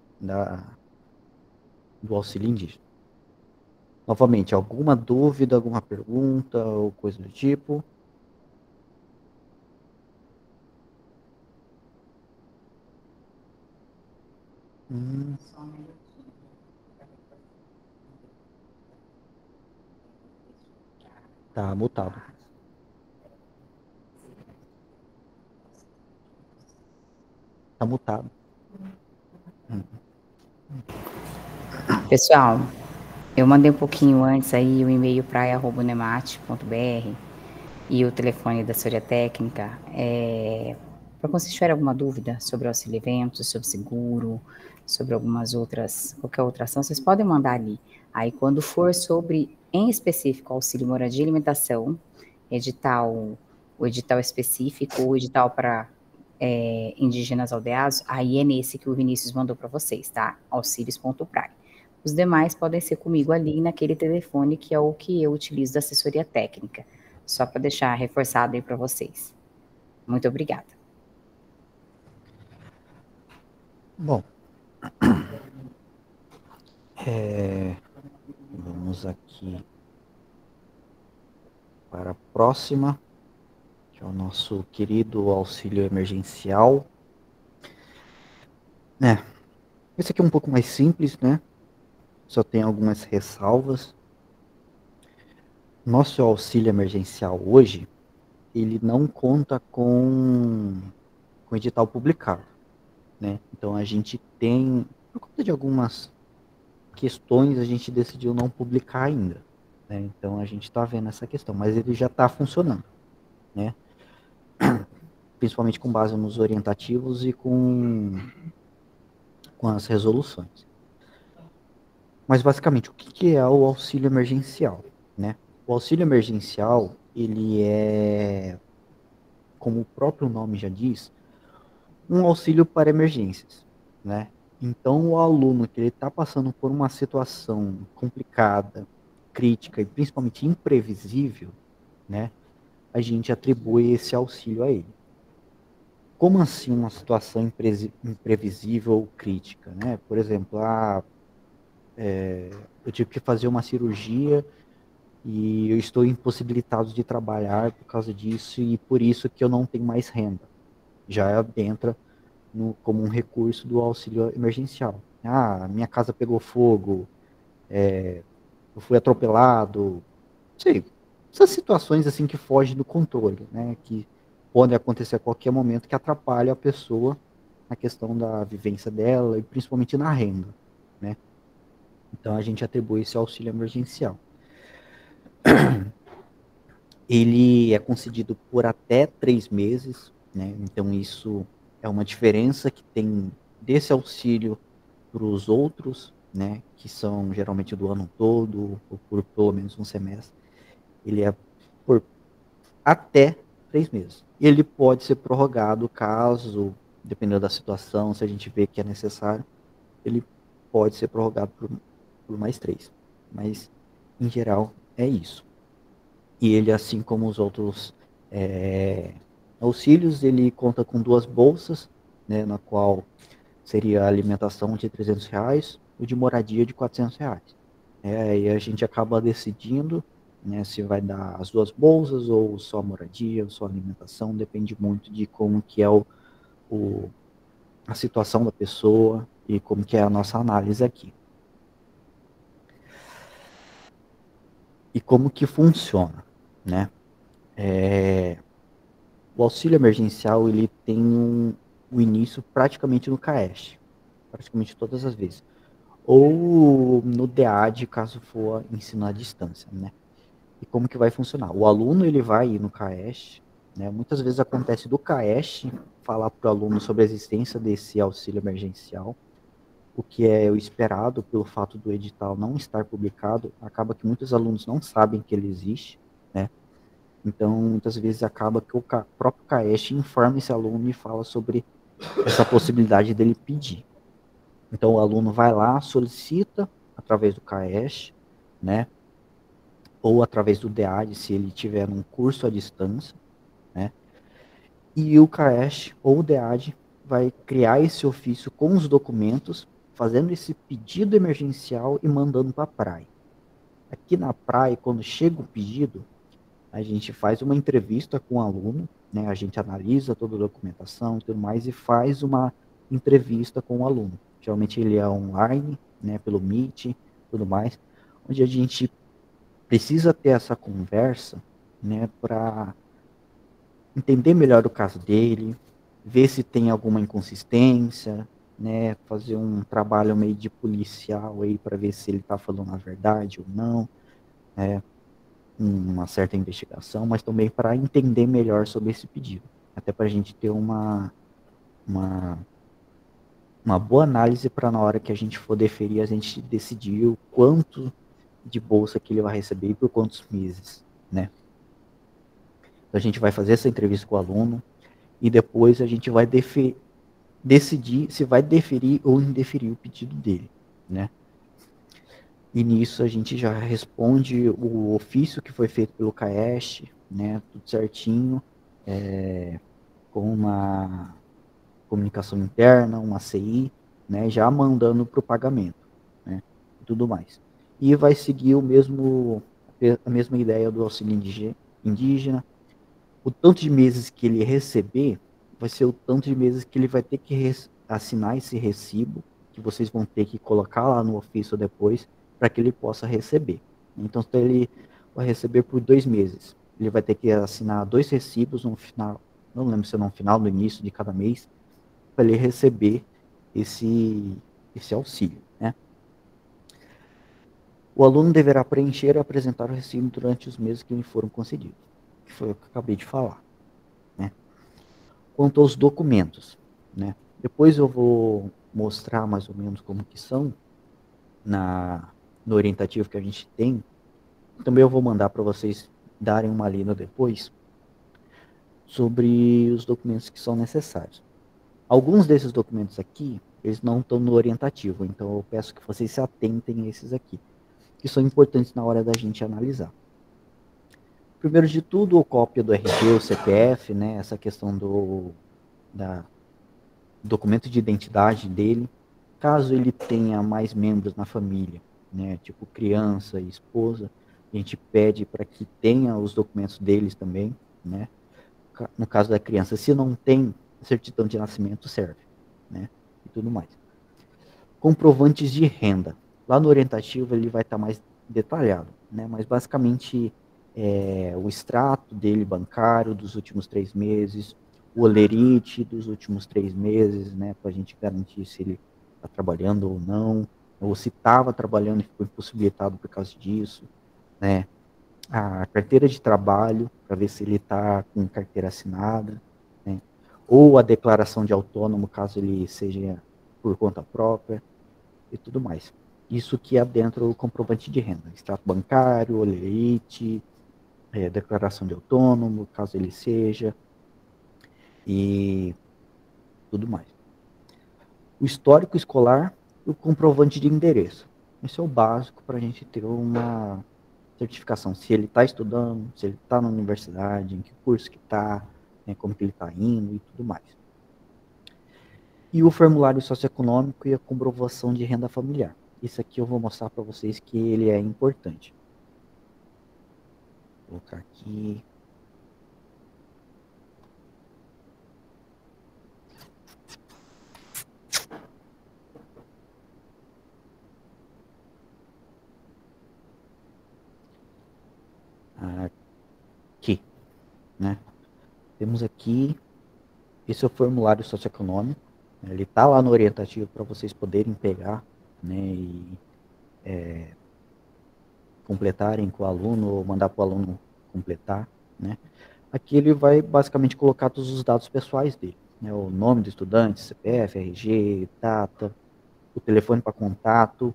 do auxílio indígena. Novamente, alguma dúvida, alguma pergunta ou coisa do tipo? Tá mutado. Tá mutado. Pessoal, eu mandei um pouquinho antes aí o e-mail praia@unemate.br e o telefone da assessoria técnica. Para quando vocês tiverem alguma dúvida sobre auxílio eventos, sobre seguro, sobre qualquer outra ação, vocês podem mandar ali. Aí quando for sobre, em específico, auxílio moradia e alimentação, o edital específico, o edital para indígenas aldeados, aí é nesse que o Vinícius mandou para vocês, tá? Auxílios.praia. Os demais podem ser comigo ali naquele telefone que é o que eu utilizo da assessoria técnica. Só para deixar reforçado aí para vocês. Muito obrigada. Bom, vamos aqui para a próxima, que é o nosso querido auxílio emergencial. Esse aqui é um pouco mais simples, né? Só tem algumas ressalvas. Nosso auxílio emergencial hoje, ele não conta com edital publicado, né? Então a gente tem, por conta de algumas questões, a gente decidiu não publicar ainda, né? Então a gente está vendo essa questão, mas ele já está funcionando, né? Principalmente com base nos orientativos e com as resoluções. Mas basicamente, o que é o auxílio emergencial, né? O auxílio emergencial, ele é, como o próprio nome já diz, um auxílio para emergências, né? Então, o aluno que ele está passando por uma situação complicada, crítica e principalmente imprevisível, né? A gente atribui esse auxílio a ele. Como assim uma situação imprevisível ou crítica, né? Por exemplo, eu tive que fazer uma cirurgia e eu estou impossibilitado de trabalhar por causa disso e por isso que eu não tenho mais renda. Já entra como um recurso do auxílio emergencial. Minha casa pegou fogo, eu fui atropelado, sei, essas situações assim que fogem do controle, né, que podem acontecer a qualquer momento, que atrapalham a pessoa na questão da vivência dela e principalmente na renda, né. Então a gente atribui esse auxílio emergencial. Ele é concedido por até 3 meses, né? Então isso é uma diferença que tem desse auxílio para os outros, né? Que são geralmente do ano todo, ou por pelo menos um semestre. Ele é por até 3 meses. Ele pode ser prorrogado caso, dependendo da situação, se a gente vê que é necessário, ele pode ser prorrogado por mais 3. Mas, em geral, é isso. E ele, assim como os outros auxílios, ele conta com 2 bolsas, né, na qual seria a alimentação de R$300, o de moradia de R$400. E a gente acaba decidindo, né, se vai dar as 2 bolsas, ou só moradia, ou só alimentação, depende muito de como que é a situação da pessoa e como que é a nossa análise aqui. E como que funciona, né? O auxílio emergencial, ele tem o início praticamente no CAESH, praticamente todas as vezes, ou no DEAD, caso for ensino à distância, né? E como que vai funcionar? O aluno, ele vai ir no CAESH, né? Muitas vezes acontece do CAESH falar para o aluno sobre a existência desse auxílio emergencial, o que é o esperado pelo fato do edital não estar publicado. Acaba que muitos alunos não sabem que ele existe, né? Então, muitas vezes acaba que o próprio CAESH informa esse aluno e fala sobre essa possibilidade dele pedir. Então, o aluno vai lá, solicita através do CAESH, né? Ou através do DEAD, se ele tiver um curso à distância, né? E o CAESH ou o DEAD vai criar esse ofício com os documentos, fazendo esse pedido emergencial e mandando para a praia. Aqui na praia, quando chega o pedido, a gente faz uma entrevista com o aluno, né? A gente analisa toda a documentação e tudo mais e faz uma entrevista com o aluno. Geralmente ele é online, né? Pelo Meet, tudo mais, onde a gente precisa ter essa conversa, né? Para entender melhor o caso dele, ver se tem alguma inconsistência, né, fazer um trabalho meio de policial aí para ver se ele está falando a verdade ou não, né, uma certa investigação, mas também para entender melhor sobre esse pedido, até para a gente ter uma boa análise para na hora que a gente for deferir, a gente decidir o quanto de bolsa que ele vai receber e por quantos meses, né. Então a gente vai fazer essa entrevista com o aluno e depois a gente vai decidir se vai deferir ou indeferir o pedido dele, né. E nisso a gente já responde o ofício que foi feito pelo CAEST, né, tudo certinho, com uma comunicação interna, uma CI, né, já mandando para o pagamento, né, e tudo mais. E vai seguir a mesma ideia do auxílio indígena. O tanto de meses que ele receber vai ser o tanto de meses que ele vai ter que assinar esse recibo, que vocês vão ter que colocar lá no ofício depois, para que ele possa receber. Então, se ele vai receber por 2 meses, ele vai ter que assinar 2 recibos no final, não lembro se é no final, no início de cada mês, para ele receber esse auxílio, né? O aluno deverá preencher e apresentar o recibo durante os meses que lhe foram concedidos, que foi o que eu acabei de falar, né? Quanto aos documentos, né? Depois eu vou mostrar mais ou menos como que são no orientativo que a gente tem. Também eu vou mandar para vocês darem uma lida depois sobre os documentos que são necessários. Alguns desses documentos aqui, eles não estão no orientativo, então eu peço que vocês se atentem a esses aqui, que são importantes na hora da gente analisar. Primeiro de tudo, a cópia do RG, o CPF, né, essa questão do documento de identidade dele, caso ele tenha mais membros na família, né, tipo criança e esposa, a gente pede para que tenha os documentos deles também, né. No caso da criança, se não tem, certidão de nascimento serve, né, e tudo mais. Comprovantes de renda. Lá no orientativo ele vai estar mais detalhado, né, mas basicamente o extrato dele bancário dos últimos 3 meses, o olerite dos últimos 3 meses, né, para a gente garantir se ele está trabalhando ou não, ou se estava trabalhando e ficou impossibilitado por causa disso, né, a carteira de trabalho, para ver se ele está com carteira assinada, né, ou a declaração de autônomo, caso ele seja por conta própria, e tudo mais. Isso que adentra o comprovante de renda, extrato bancário, olerite, declaração de autônomo, caso ele seja, e tudo mais. O histórico escolar e o comprovante de endereço. Esse é o básico para a gente ter uma certificação, se ele está estudando, se ele está na universidade, em que curso que está, né, como que ele está indo e tudo mais. E o formulário socioeconômico e a comprovação de renda familiar. Isso aqui eu vou mostrar para vocês que ele é importante. Vou colocar aqui. Aqui, né? Temos aqui, esse é o formulário socioeconômico, ele está lá no orientativo para vocês poderem pegar, né, e completarem com o aluno, ou mandar para o aluno completar, né. Aqui ele vai basicamente colocar todos os dados pessoais dele, né, o nome do estudante, CPF, RG, data, o telefone para contato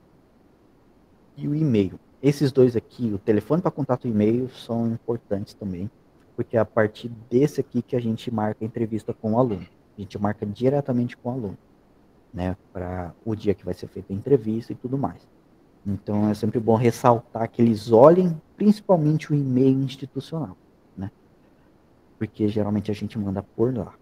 e o e-mail. Esses dois aqui, o telefone para contato e o e-mail, são importantes também, porque é a partir desse aqui que a gente marca a entrevista com o aluno. A gente marca diretamente com o aluno, né, para o dia que vai ser feita a entrevista e tudo mais. Então é sempre bom ressaltar que eles olhem principalmente o e-mail institucional, né, porque geralmente a gente manda por lá.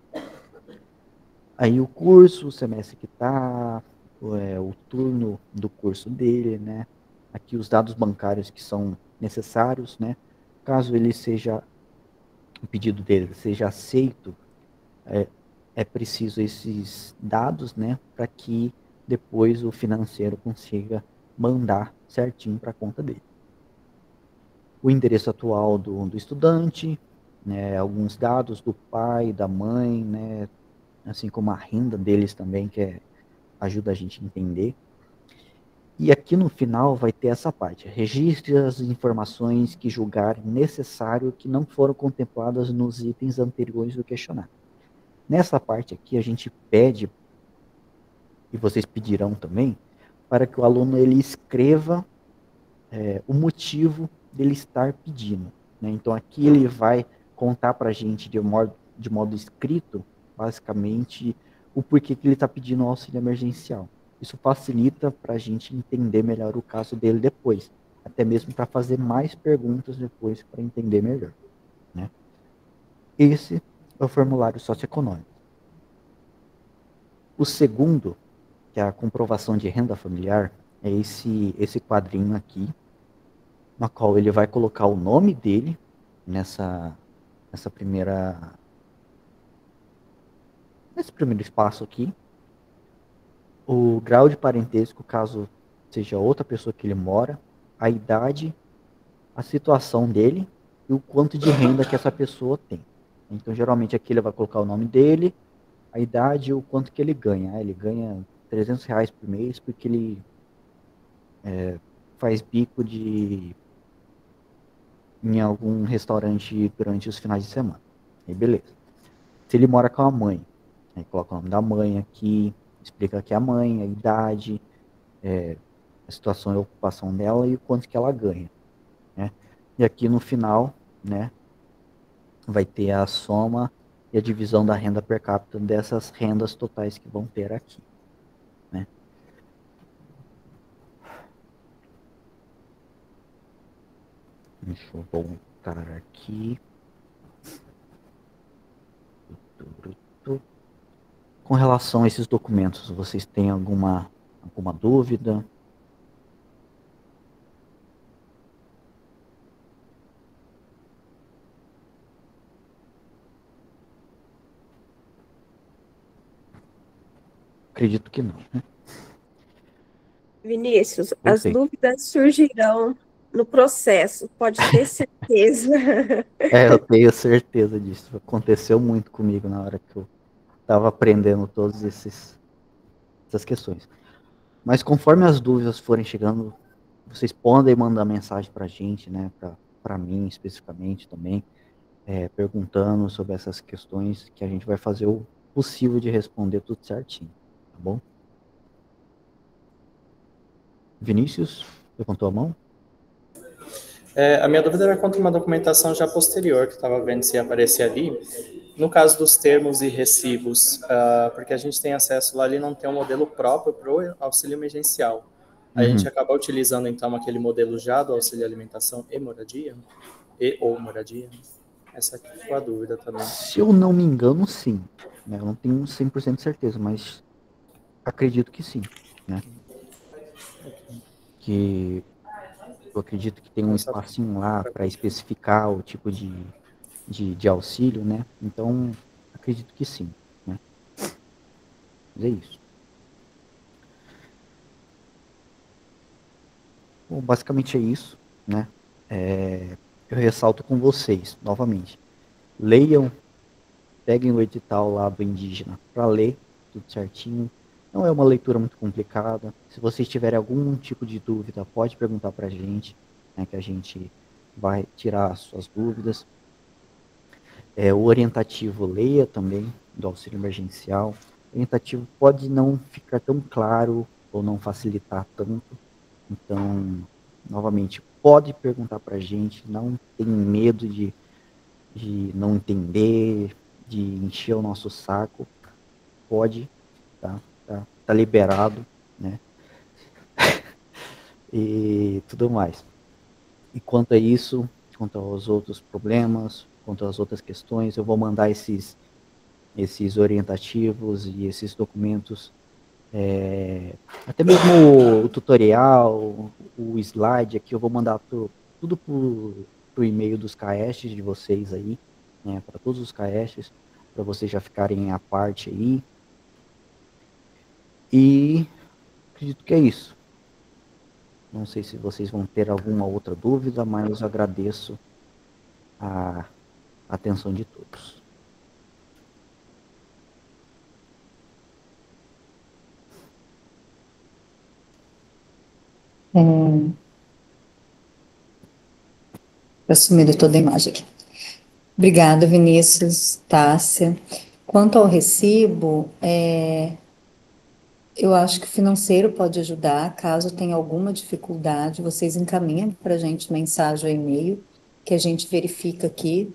Aí o curso, o semestre que está, o turno do curso dele, né, aqui os dados bancários que são necessários, né, caso ele seja, o pedido dele seja aceito, é preciso esses dados, né, para que depois o financeiro consiga mandar certinho para a conta dele. O endereço atual do estudante, né, alguns dados do pai, da mãe, né, assim como a renda deles também, que ajuda a gente a entender. E aqui no final vai ter essa parte. Registre as informações que julgar necessário que não foram contempladas nos itens anteriores do questionário. Nessa parte aqui a gente pede, e vocês pedirão também, para que o aluno ele escreva o motivo dele estar pedindo, né? Então aqui ele vai contar para a gente de modo escrito, basicamente, o porquê que ele está pedindo o auxílio emergencial. Isso facilita para a gente entender melhor o caso dele depois, até mesmo para fazer mais perguntas depois para entender melhor, né? Esse é o formulário socioeconômico. O segundo, que é a comprovação de renda familiar, é esse quadrinho aqui, na qual ele vai colocar o nome dele nesse primeiro espaço aqui, o grau de parentesco, caso seja outra pessoa que ele mora, a idade, a situação dele e o quanto de renda que essa pessoa tem. Então, geralmente aqui ele vai colocar o nome dele, a idade e o quanto que ele ganha. Ele ganha R$300 por mês porque ele faz bico em algum restaurante durante os finais de semana. Aí beleza. Se ele mora com a mãe, aí coloca o nome da mãe aqui, explica que é a mãe, a idade, a situação e a ocupação dela e o quanto que ela ganha, né? E aqui no final, né, vai ter a soma e a divisão da renda per capita dessas rendas totais que vão ter aqui, né? Deixa eu voltar aqui. Com relação a esses documentos, vocês têm alguma dúvida? Acredito que não, né? Vinícius, as dúvidas surgirão no processo, pode ter certeza. Eu tenho certeza disso. Aconteceu muito comigo na hora que eu estava aprendendo todas essas questões. Mas conforme as dúvidas forem chegando, vocês podem mandar mensagem para a gente, né? Para mim especificamente também, perguntando sobre essas questões, que a gente vai fazer o possível de responder tudo certinho, tá bom? Vinícius, levantou a mão? A minha dúvida era quanto a uma documentação já posterior, que eu estava vendo se ia aparecer ali. No caso dos termos e recibos, porque a gente tem acesso lá, ali não tem um modelo próprio para o auxílio emergencial. A gente acaba utilizando, então, aquele modelo já do auxílio alimentação e moradia? Ou moradia? Essa aqui ficou a dúvida também. Se eu não me engano, sim. Né? Eu não tenho 100% de certeza, mas acredito que sim, né? Que eu acredito que tem um espacinho lá para especificar o tipo de auxílio, né? Então, acredito que sim, né? Mas é isso. Bom, basicamente é isso, né? Eu ressalto com vocês, novamente. Leiam, peguem o edital lá do indígena para ler, tudo certinho. Não é uma leitura muito complicada. Se vocês tiverem algum tipo de dúvida, pode perguntar para a gente, né, que a gente vai tirar as suas dúvidas. O orientativo, leia também, do auxílio emergencial. O orientativo pode não ficar tão claro ou não facilitar tanto. Então, novamente, pode perguntar para a gente, não tem medo de não entender, de encher o nosso saco. Pode, tá liberado, né? E tudo mais. E quanto a isso, quanto aos outros problemas, quanto às outras questões, eu vou mandar esses orientativos e esses documentos, até mesmo o tutorial, o slide aqui, eu vou mandar tudo pro e-mail dos CAESTs de vocês aí, né, para todos os CAESTs, para vocês já ficarem à parte aí. E acredito que é isso. Não sei se vocês vão ter alguma outra dúvida, mas eu agradeço a atenção de todos. Assumindo toda a imagem aqui. Obrigada, Vinícius, Tássia. Quanto ao recibo, eu acho que o financeiro pode ajudar, caso tenha alguma dificuldade, vocês encaminham para a gente mensagem ou e-mail, que a gente verifica aqui,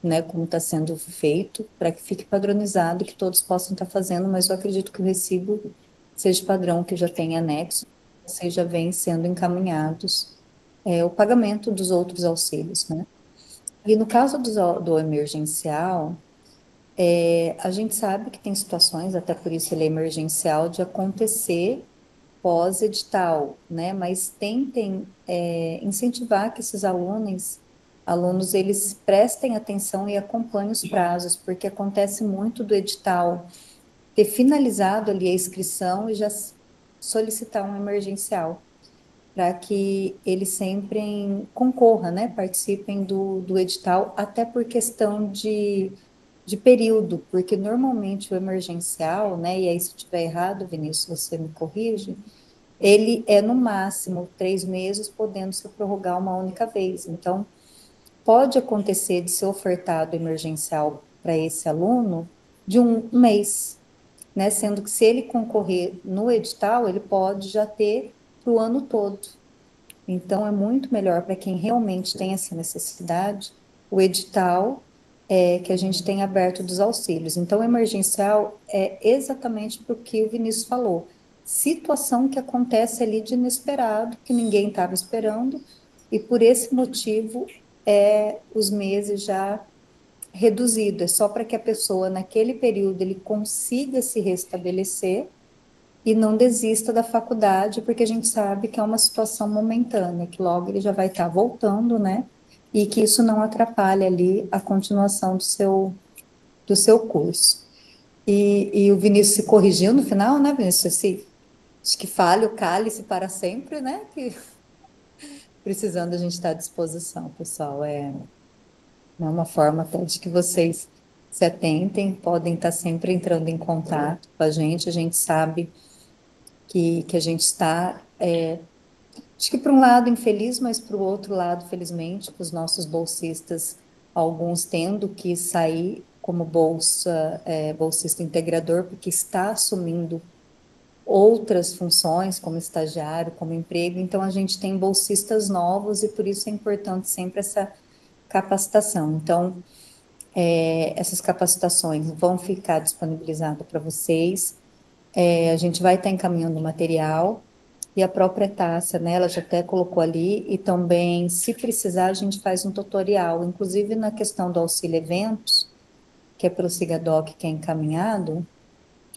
né, como está sendo feito, para que fique padronizado, que todos possam estar fazendo, mas eu acredito que o recibo seja padrão, que já tem anexo, vocês já vêm sendo encaminhados, o pagamento dos outros auxílios, né? E no caso do emergencial, a gente sabe que tem situações, até por isso ele é emergencial, de acontecer pós-edital, né? Mas tentem incentivar que esses alunos, eles prestem atenção e acompanhem os prazos, porque acontece muito do edital ter finalizado ali a inscrição e já solicitar um emergencial, para que eles sempre concorram, né? Participem do edital, até por questão de período, porque normalmente o emergencial, né, e aí se eu estiver errado, Vinícius, você me corrige, ele é no máximo 3 meses, podendo se prorrogar uma única vez. Então, pode acontecer de ser ofertado emergencial para esse aluno de um mês, né, sendo que se ele concorrer no edital, ele pode já ter para o ano todo. Então, é muito melhor para quem realmente tem essa necessidade, o edital que a gente tem aberto dos auxílios. Então, o emergencial é exatamente para o que o Vinícius falou. Situação que acontece ali de inesperado, que ninguém estava esperando, e por esse motivo, os meses já reduzido. É só para que a pessoa, naquele período, ele consiga se restabelecer e não desista da faculdade, porque a gente sabe que é uma situação momentânea, que logo ele já vai estar voltando, né? E que isso não atrapalha ali a continuação do seu curso. E o Vinícius se corrigiu no final, né, Vinícius? Acho que fale o cálice para sempre, né? Que precisando a gente está à disposição, pessoal. É uma forma até de que vocês se atentem, podem estar sempre entrando em contato com a gente sabe que a gente está, acho que por um lado infeliz, mas por outro lado, felizmente, com os nossos bolsistas, alguns tendo que sair como bolsista integrador, porque está assumindo outras funções, como estagiário, como emprego, então a gente tem bolsistas novos e por isso é importante sempre essa capacitação. Então, essas capacitações vão ficar disponibilizadas para vocês, a gente vai estar encaminhando o material, e a própria Tássia, né, ela já até colocou ali, e também, se precisar, a gente faz um tutorial, inclusive na questão do auxílio eventos, que é pelo Sigadoc, que é encaminhado,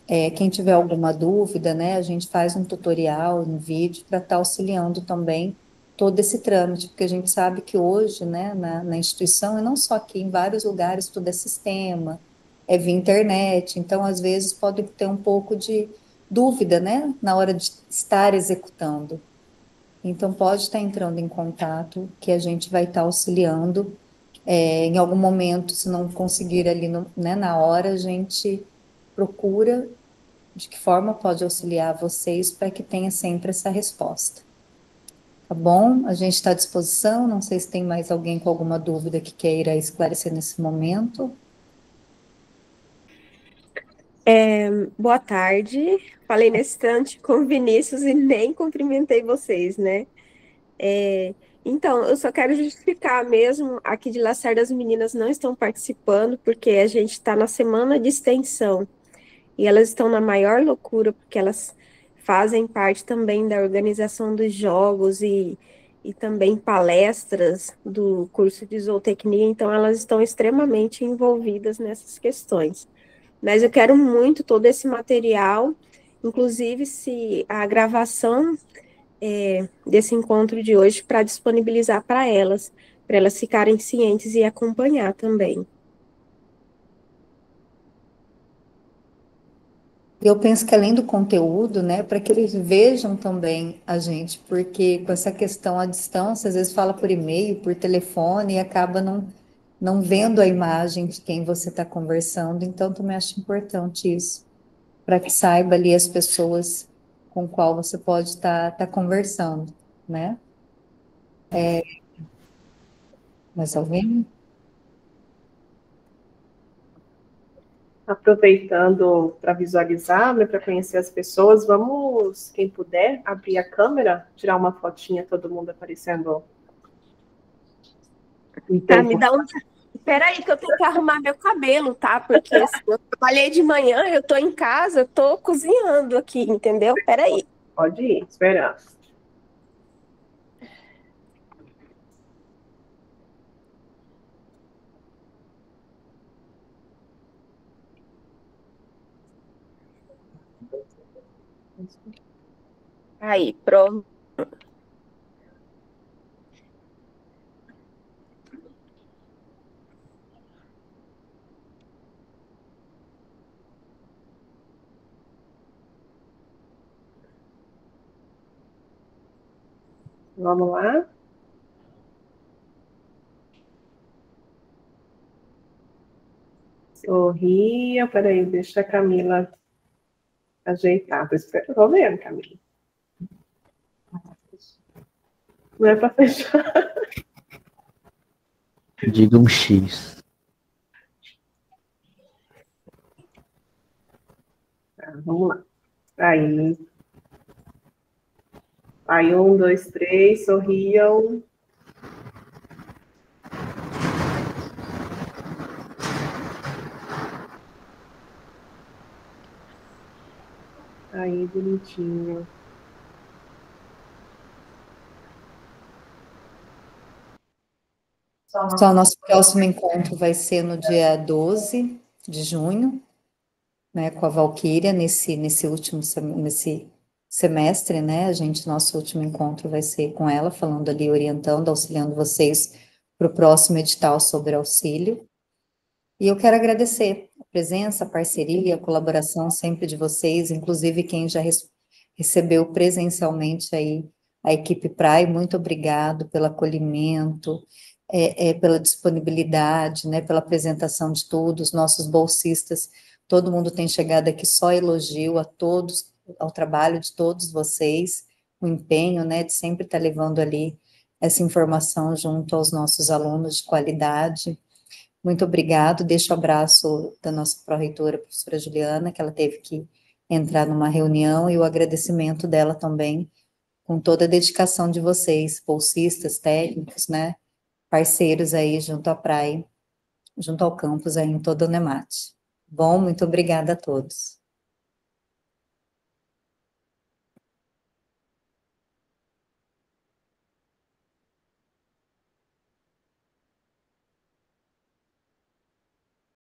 quem tiver alguma dúvida, né, a gente faz um tutorial em vídeo para estar auxiliando também todo esse trâmite, porque a gente sabe que hoje, né, na instituição, e não só aqui, em vários lugares, tudo é sistema, é via internet, então, às vezes, pode ter um pouco de dúvida, né, na hora de estar executando. Então, pode estar entrando em contato, que a gente vai estar auxiliando. Em algum momento, se não conseguir ali, né, na hora, a gente procura de que forma pode auxiliar vocês para que tenha sempre essa resposta. Tá bom? A gente está à disposição, não sei se tem mais alguém com alguma dúvida que queira esclarecer nesse momento. Boa tarde. Falei nesse instante com o Vinícius e nem cumprimentei vocês, né? Então, eu só quero justificar mesmo, aqui de Lacerda as meninas não estão participando, porque a gente está na semana de extensão, e elas estão na maior loucura, porque elas fazem parte também da organização dos jogos e também palestras do curso de zootecnia, então elas estão extremamente envolvidas nessas questões. Mas eu quero muito todo esse material, inclusive se a gravação desse encontro de hoje para disponibilizar para elas ficarem cientes e acompanhar também. Eu penso que além do conteúdo, né, para que eles vejam também a gente, porque com essa questão à distância, às vezes fala por e-mail, por telefone, e acaba não vendo a imagem de quem você está conversando, então também acho importante isso, para que saiba ali as pessoas com qual você pode estar conversando. né? Mais alguém? Aproveitando para visualizar, né, para conhecer as pessoas, vamos, quem puder, abrir a câmera, tirar uma fotinha, todo mundo aparecendo em Tá, tempo. me dá um. Peraí, que eu tenho que arrumar meu cabelo, tá? Porque assim, eu trabalhei de manhã, eu tô em casa, eu tô cozinhando aqui, entendeu? Peraí. Pode ir, esperando. Aí, pronto. Vamos lá. Sorria, peraí, deixa a Camila ajeitar. Tô vendo, Camila. Não é para fechar. Diga um X. Tá, vamos lá. Aí. Aí, 1, 2, 3, sorriam. Aí, bonitinho. Então, nosso próximo encontro vai ser no dia 12 de junho, né, com a Valquíria, nesse último nesse semestre, né, nosso último encontro vai ser com ela, falando ali, orientando, auxiliando vocês para o próximo edital sobre auxílio. E eu quero agradecer a presença, a parceria, a colaboração sempre de vocês, inclusive quem já recebeu presencialmente aí a equipe PRAE, muito obrigado pelo acolhimento, pela disponibilidade, né, pela apresentação de todos, nossos bolsistas, todo mundo tem chegado aqui só elogio a todos, ao trabalho de todos vocês, o empenho, né, de sempre estar levando ali essa informação junto aos nossos alunos de qualidade. Muito obrigado, deixo o abraço da nossa pró-reitora, professora Juliana, que ela teve que entrar numa reunião, e o agradecimento dela também, com toda a dedicação de vocês, bolsistas, técnicos, né, parceiros aí junto à praia, junto ao campus aí em toda a Unemate. Bom, muito obrigada a todos.